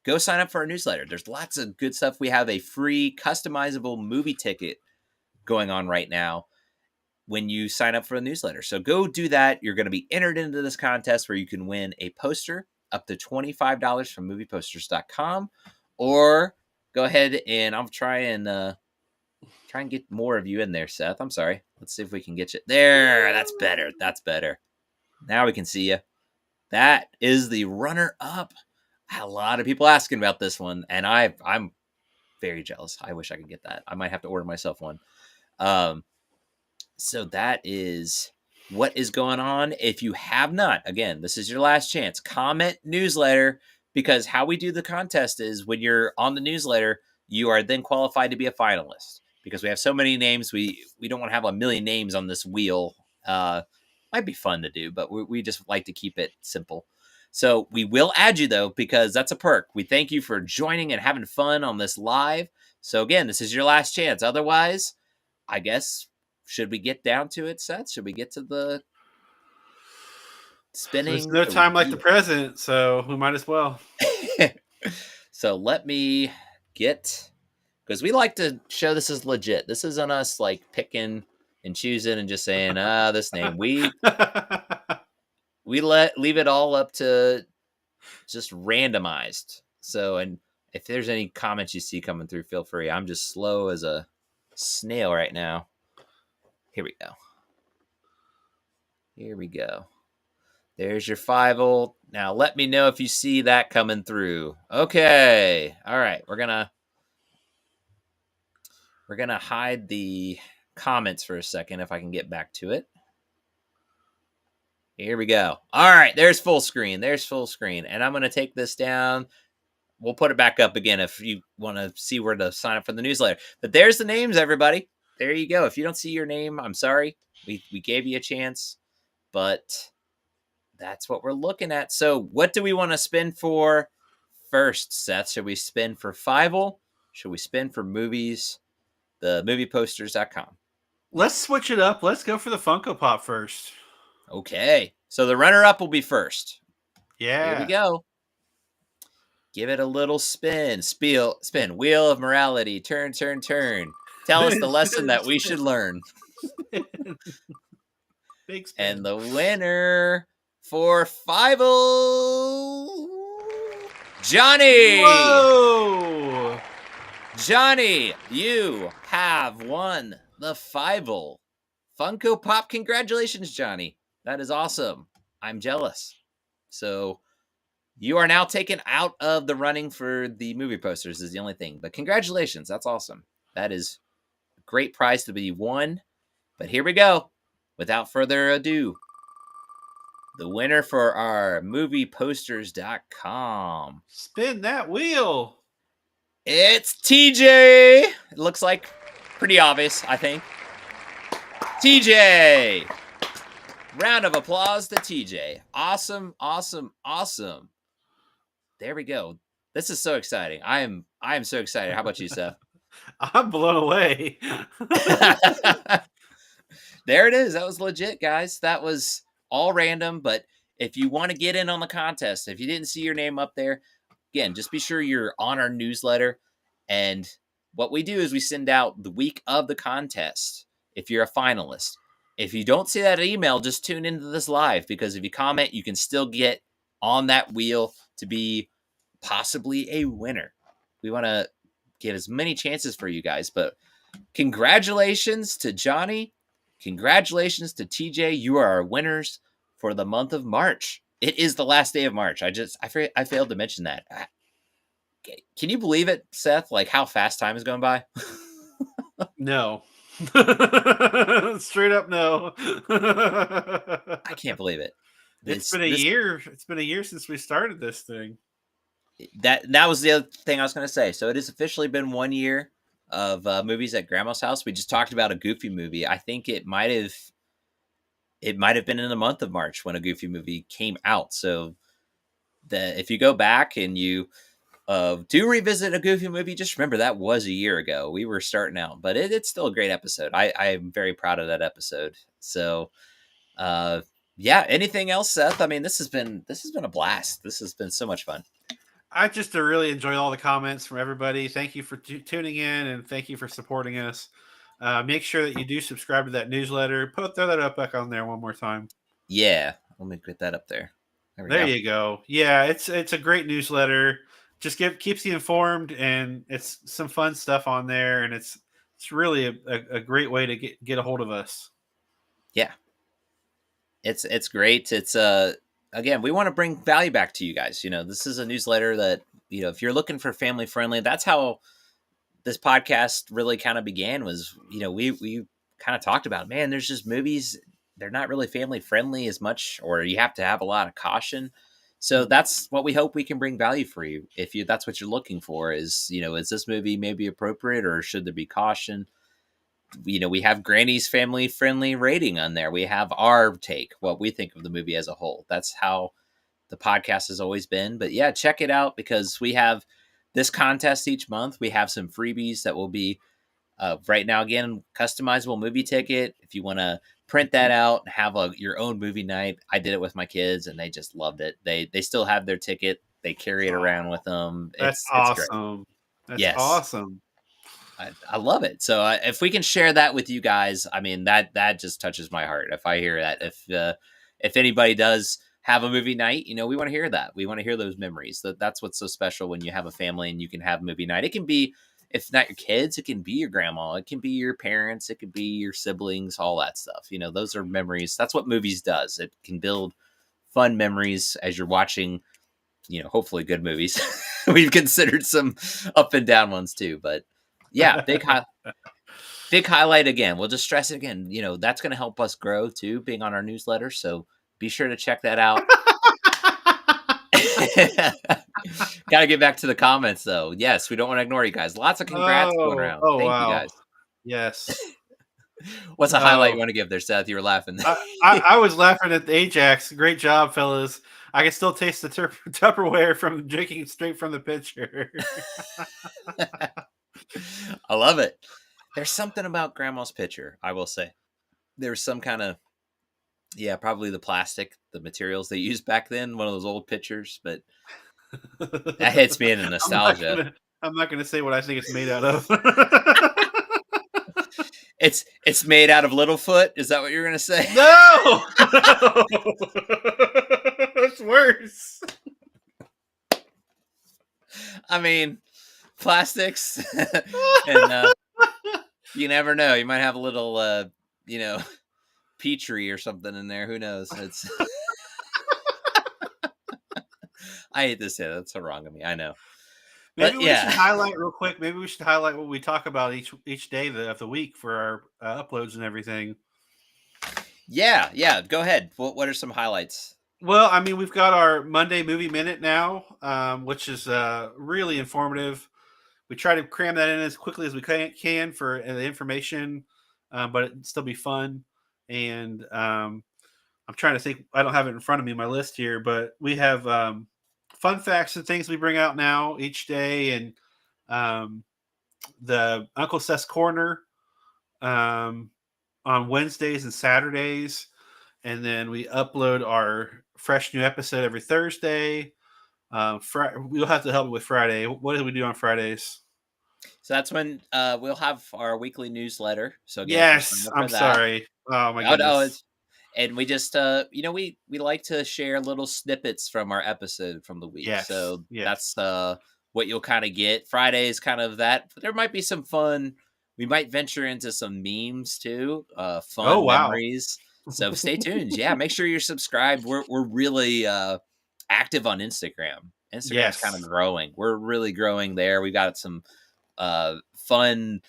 go sign up for our newsletter. There's lots of good stuff. We have a free customizable movie ticket going on right now when you sign up for the newsletter. So go do that. You're going to be entered into this contest where you can win a poster up to $25 from movieposters.com, or go ahead and I'll try and get more of you in there, Seth. I'm sorry. Let's see if we can get you there. That's better. That's better. Now we can see you. That is the runner up. I had a lot of people asking about this one, and I'm very jealous. I wish I could get that. I might have to order myself one. Um, so that is what is going on. If you have not, again, this is your last chance. Comment newsletter, because how we do the contest is when you're on the newsletter, you are then qualified to be a finalist. Because we have so many names, we don't want to have a million names on this wheel. Might be fun to do, but we just like to keep it simple. So we will add you though, because that's a perk. We thank you for joining and having fun on this live. So again, this is your last chance. Otherwise, I guess, should we get down to it, Seth? Should we get to the There's spinning no the time like the wheel? present, so we might as well. So let me get, because we like to show this is legit. This isn't us like picking and choosing and just saying, this name. We leave it all up to just randomized. So, and if there's any comments you see coming through, feel free. I'm just slow as a snail right now. Here we go. Here we go. There's your Fievel. Now let me know if you see that coming through. Okay. All right. We're gonna hide the comments for a second if I can get back to it. Here we go. All right. There's full screen. There's full screen. And I'm gonna take this down. We'll put it back up again if you want to see where to sign up for the newsletter. But there's the names, everybody. There you go. If you don't see your name, I'm sorry. We gave you a chance, but that's what we're looking at. So what do we want to spin for first, Seth? Should we spin for Fievel? Should we spin for movies? The movieposters.com. Let's switch it up. Let's go for the Funko Pop first. Okay. So the runner-up will be first. Yeah. Here we go. Give it a little spin. Spin. Wheel of morality. Turn, turn, turn. Tell us the lesson that we should learn. Big spin. And the winner for Fievel, Johnny. Whoa! Johnny, you have won the Fievel Funko Pop. Congratulations, Johnny. That is awesome. I'm jealous. So you are now taken out of the running for the movie posters is the only thing. But congratulations. That's awesome. That is a great prize to be won. But here we go. Without further ado, the winner for our movieposters.com. Spin that wheel. It's TJ. It looks like pretty obvious, I think. TJ. Round of applause to TJ. Awesome, awesome, awesome. There we go. This is so exciting. I am so excited. How about you, Seth? I'm blown away. There it is. That was legit, guys. That was all random, but if you want to get in on the contest, if you didn't see your name up there, again, just be sure you're on our newsletter. And what we do is we send out the week of the contest if you're a finalist. If you don't see that email, just tune into this live, because if you comment, you can still get on that wheel to be possibly a winner. We want to give as many chances for you guys, but congratulations to Johnny. Congratulations to TJ. You are our winners for the month of March. It is the last day of March. I failed to mention that. Can you believe it, Seth? Like how fast time is going by? No. Straight up no. I can't believe it. It's been a year. It's been a year since we started this thing. That was the other thing I was going to say. So it has officially been 1 year of movies at Grandma's house. We just talked about a Goofy movie. I think it might have been in the month of March when a Goofy movie came out. So if you go back and you do revisit a Goofy movie, just remember that was a year ago. We were starting out, but it's still a great episode. I am very proud of that episode. So, yeah. Anything else, Seth? I mean, this has been a blast. This has been so much fun. I just really enjoyed all the comments from everybody. Thank you for tuning in, and thank you for supporting us. Make sure that you do subscribe to that newsletter. Throw that up back on there one more time. Yeah, let me get that up there. There you go. Yeah, it's a great newsletter. Just keeps you informed, and it's some fun stuff on there, and it's really a great way to get a hold of us. Yeah, it's great. It's again, we want to bring value back to you guys. You know, this is a newsletter that, you know, if you're looking for family friendly, that's how this podcast really kind of began. Was, you know, we kind of talked about, man, there's just movies, they're not really family friendly as much, or you have to have a lot of caution. So that's what we hope we can bring value for you. If that's what you're looking for, is, you know, is this movie maybe appropriate, or should there be caution? You know, we have Granny's family friendly rating on there. We have our take, what we think of the movie as a whole. That's how the podcast has always been. But yeah, check it out, because we have this contest each month. We have some freebies that will be right now, again, customizable movie ticket. If you want to print that out and have your own movie night. I did it with my kids and they just loved it. They still have their ticket. They carry it around with them. That's It's great. awesome. That's Yes. awesome. I love it. So if we can share that with you guys, I mean that just touches my heart. If I hear that, if anybody does have a movie night, we want to hear that. We want to hear those memories. That's what's so special when you have a family and you can have movie night. It can be, if not your kids, it can be your grandma, it can be your parents, it could be your siblings, all that stuff. Those are memories. That's what movies does. It can build fun memories as you're watching. Hopefully good movies. We've considered some up and down ones too, but yeah, big highlight again. We'll just stress it again. That's going to help us grow too, being on our newsletter. So be sure to check that out. Got to get back to the comments though. Yes, we don't want to ignore you guys. Lots of congrats going around. Oh Thank you wow. guys. Yes. What's a highlight you want to give there, Seth? You were laughing. I was laughing at the Ajax. Great job, fellas. I can still taste the Tupperware from drinking straight from the pitcher. I love it. There's something about Grandma's pitcher, I will say. There's some kind of, probably the plastic, the materials they used back then, one of those old pitchers, but that hits me in the nostalgia. I'm not gonna say what I think it's made out of. It's made out of Littlefoot. Is that what you're gonna say? No, it's worse. I mean, plastics, and you never know. You might have a little, Petri or something in there. Who knows? It's. I hate to say that. That's so wrong of me. I know. Maybe we should highlight real quick. Maybe we should highlight what we talk about each day of the week for our uploads and everything. Yeah. Go ahead. What are some highlights? Well, I mean, we've got our Monday Movie Minute now, which is really informative. We try to cram that in as quickly as we can for the information, but it'd still be fun. And I'm trying to think. I don't have it in front of me, my list here, but we have fun facts and things we bring out now each day, and the Uncle Seth's Corner on Wednesdays and Saturdays, and then we upload our fresh new episode every Thursday. We'll have to help with Friday. What do we do on Fridays? So that's when we'll have our weekly newsletter. So again, yes, I'm sorry. Oh my goodness. And we just, we like to share little snippets from our episode from the week. Yes, so yes. That's what you'll kind of get. Friday is kind of that. But there might be some fun. We might venture into some memes too. Fun memories. So stay tuned. Yeah, make sure you're subscribed. We're really active on Instagram. Instagram's kind of growing. We're really growing there. We got some fun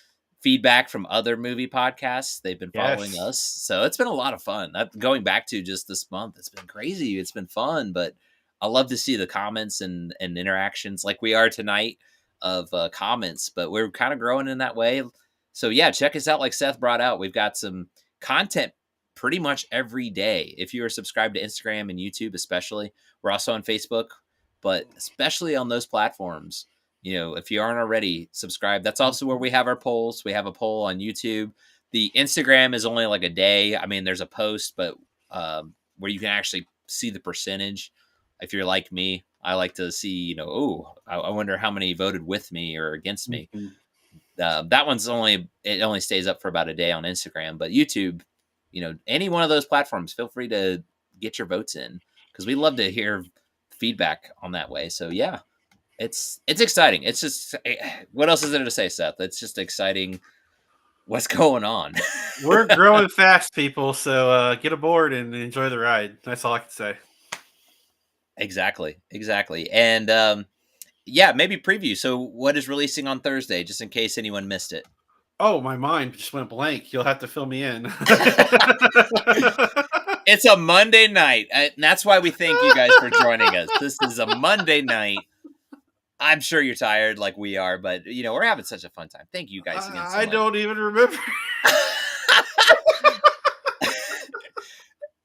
feedback from other movie podcasts. They've been following us, so it's been a lot of fun. Going back to just this month, it's been crazy. It's been fun, but I love to see the comments and interactions like we are tonight of comments. But we're kind of growing in that way. So yeah, check us out. Like Seth brought out, we've got some content pretty much every day. If you are subscribed to Instagram and YouTube, especially, we're also on Facebook, but especially on those platforms. If you aren't already subscribed, that's also where we have our polls. We have a poll on YouTube. The Instagram is only like a day. I mean, there's a post, but where you can actually see the percentage. If you're like me, I like to see, I wonder how many voted with me or against me. Mm-hmm. That one's only stays up for about a day on Instagram, but YouTube, any one of those platforms, feel free to get your votes in because we love to hear feedback on that way. So yeah. It's exciting. It's just, what else is there to say, Seth? It's just exciting. What's going on? We're growing fast, people. So get aboard and enjoy the ride. That's all I can say. Exactly. And maybe preview. So what is releasing on Thursday, just in case anyone missed it? Oh, my mind just went blank. You'll have to fill me in. It's a Monday night. And that's why we thank you guys for joining us. This is a Monday night. I'm sure you're tired like we are, but we're having such a fun time. Thank you guys again so much. I don't even remember.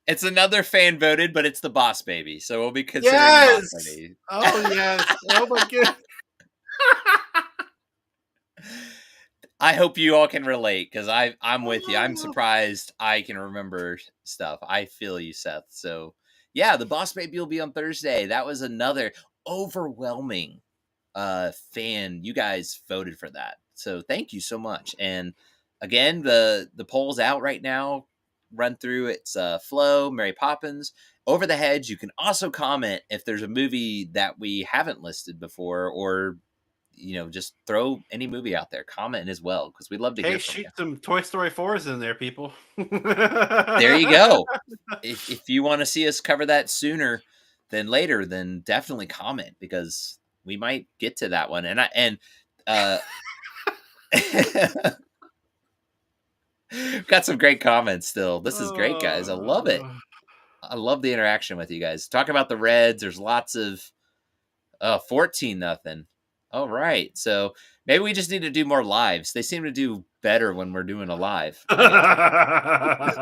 It's another fan voted, but it's the Boss Baby. So we'll be considering the Boss Baby. Oh yes. Oh my goodness. I hope you all can relate because I'm with you. I'm surprised I can remember stuff. I feel you, Seth. So yeah, the Boss Baby will be on Thursday. That was another. overwhelming fan. You guys voted for that, so thank you so much. And again, the poll's out right now. Run through it's Flo, Mary Poppins, Over the Hedge. You can also comment if there's a movie that we haven't listed before, or just throw any movie out there. Comment as well, because we'd love to Hey, hear from shoot you. some Toy Story 4s in there, people. There you go. If you want to see us cover that sooner than later, then definitely comment, because we might get to that one. And uh got some great comments still. This is great, guys. I love it. I love the interaction with you guys. Talk about the Reds. There's lots of 14-0. All right. So maybe we just need to do more lives. They seem to do better when we're doing a live, I guess.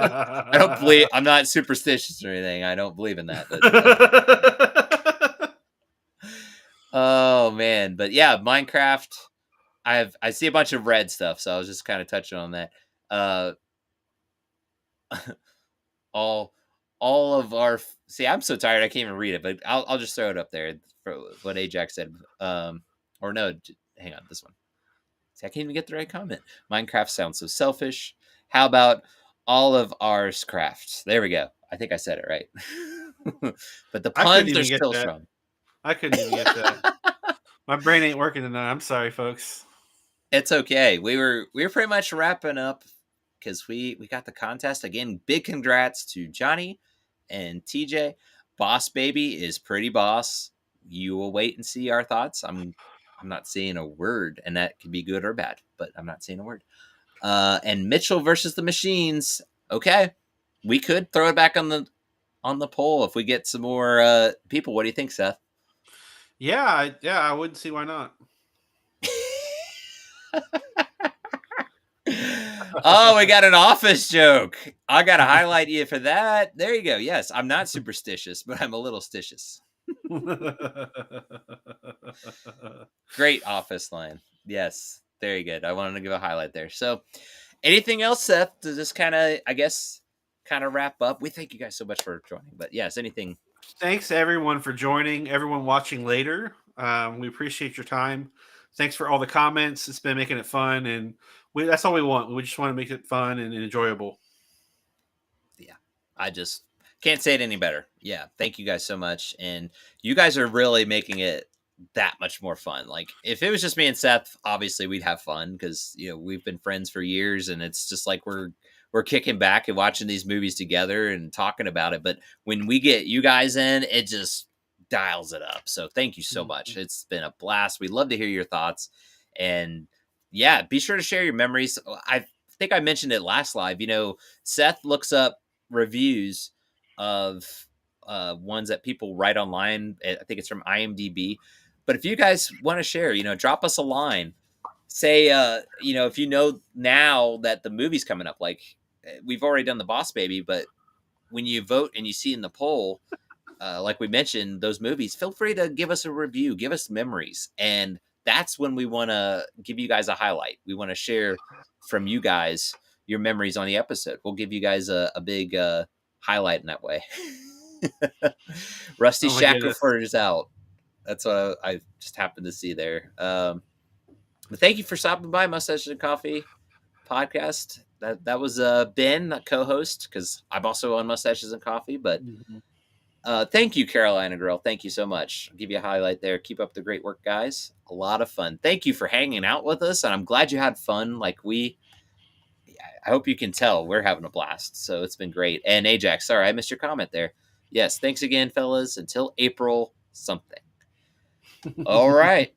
I don't believe, I'm not superstitious or anything. I don't believe in that, but oh man. But yeah, Minecraft. I see a bunch of red stuff, so I was just kind of touching on that. Uh all of our, see, I'm so tired I can't even read it, but I'll just throw it up there for what Ajax said. Or no, hang on, this one. See, I can't even get the right comment. Minecraft sounds so selfish. How about all of ours crafts? There we go. I think I said it right. But the I couldn't puns are even get still that. strong. I couldn't even get that. My brain ain't working tonight. I'm sorry, folks. It's okay. We were pretty much wrapping up, because we got the contest again. Big congrats to Johnny and TJ. Boss Baby is pretty boss. You will wait and see our thoughts. I'm not saying a word, and that could be good or bad, but I'm not saying a word. And Mitchell versus the Machines. Okay, we could throw it back on the poll if we get some more people. What do you think, Seth? Yeah, I wouldn't see why not. Oh, we got an office joke. I got to highlight you for that. There you go. Yes, I'm not superstitious, but I'm a little stitious. Great office line. Yes, very good. I wanted to give a highlight there. So, anything else, Seth, to just kind of, I guess, kind of wrap up? We thank you guys so much for joining. But yes, anything. Thanks everyone for joining. Everyone watching later, we appreciate your time. Thanks for all the comments. It's been making it fun, and that's all we want. We just want to make it fun and enjoyable. Yeah, I just can't say it any better. Yeah, thank you guys so much. And you guys are really making it that much more fun. Like, if it was just me and Seth, obviously we'd have fun, because we've been friends for years, and it's just like we're kicking back and watching these movies together and talking about it. But when we get you guys in, it just dials it up. So thank you so much. It's been a blast. We'd love to hear your thoughts. And yeah, be sure to share your memories. I think I mentioned it last live. Seth looks up reviews of ones that people write online. I think it's from IMDb. But if you guys want to share, drop us a line. Say, if you know now that the movie's coming up, like we've already done the Boss Baby, but when you vote and you see in the poll, like we mentioned, those movies, feel free to give us a review, give us memories. And that's when we want to give you guys a highlight. We want to share from you guys your memories on the episode. We'll give you guys a big highlight in that way. Rusty Oh my goodness. Shackelford is out. That's what I just happened to see there. But thank you for stopping by Mustache and Coffee podcast. That was Ben, the co-host, because I'm also on Mustaches and Coffee. But thank you, Carolina Girl. Thank you so much. I'll give you a highlight there. Keep up the great work, guys. A lot of fun. Thank you for hanging out with us, and I'm glad you had fun. I hope you can tell we're having a blast. So it's been great. And Ajax, sorry, I missed your comment there. Yes, thanks again, fellas. Until April something. All right.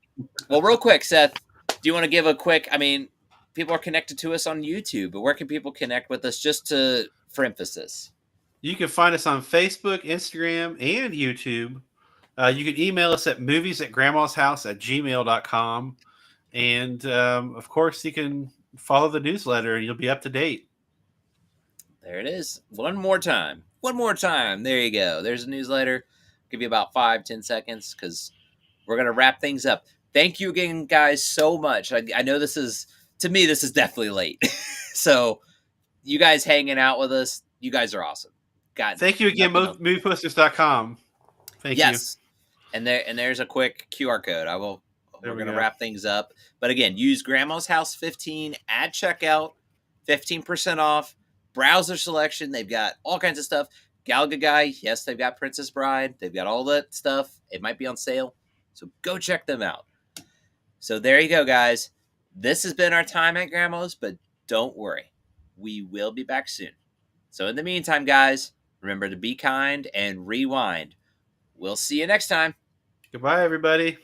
Well, real quick, Seth, do you want to give a quick? I mean, people are connected to us on YouTube, but where can people connect with us, just for emphasis? You can find us on Facebook, Instagram, and YouTube. You can email us at movies@grandmashouse@gmail.com. And of course, you can follow the newsletter and you'll be up to date. There it is. One more time. One more time. There you go. There's a newsletter. Give you about 5-10 seconds, because we're going to wrap things up. Thank you again, guys, so much. I know to me, this is definitely late. So you guys hanging out with us, you guys are awesome. Got Thank you again, nothing else. movieposters.com. Thank you. Yes. there's a quick QR code. There We're we gonna go. wrap things up. But again, use Grandma's House 15 at checkout, 15% off. Browser selection. They've got all kinds of stuff. Galaga Guy, yes, they've got Princess Bride. They've got all that stuff. It might be on sale, so go check them out. So there you go, guys. This has been our time at Grandma's, but don't worry, we will be back soon. So in the meantime, guys, remember to be kind and rewind. We'll see you next time. Goodbye, everybody.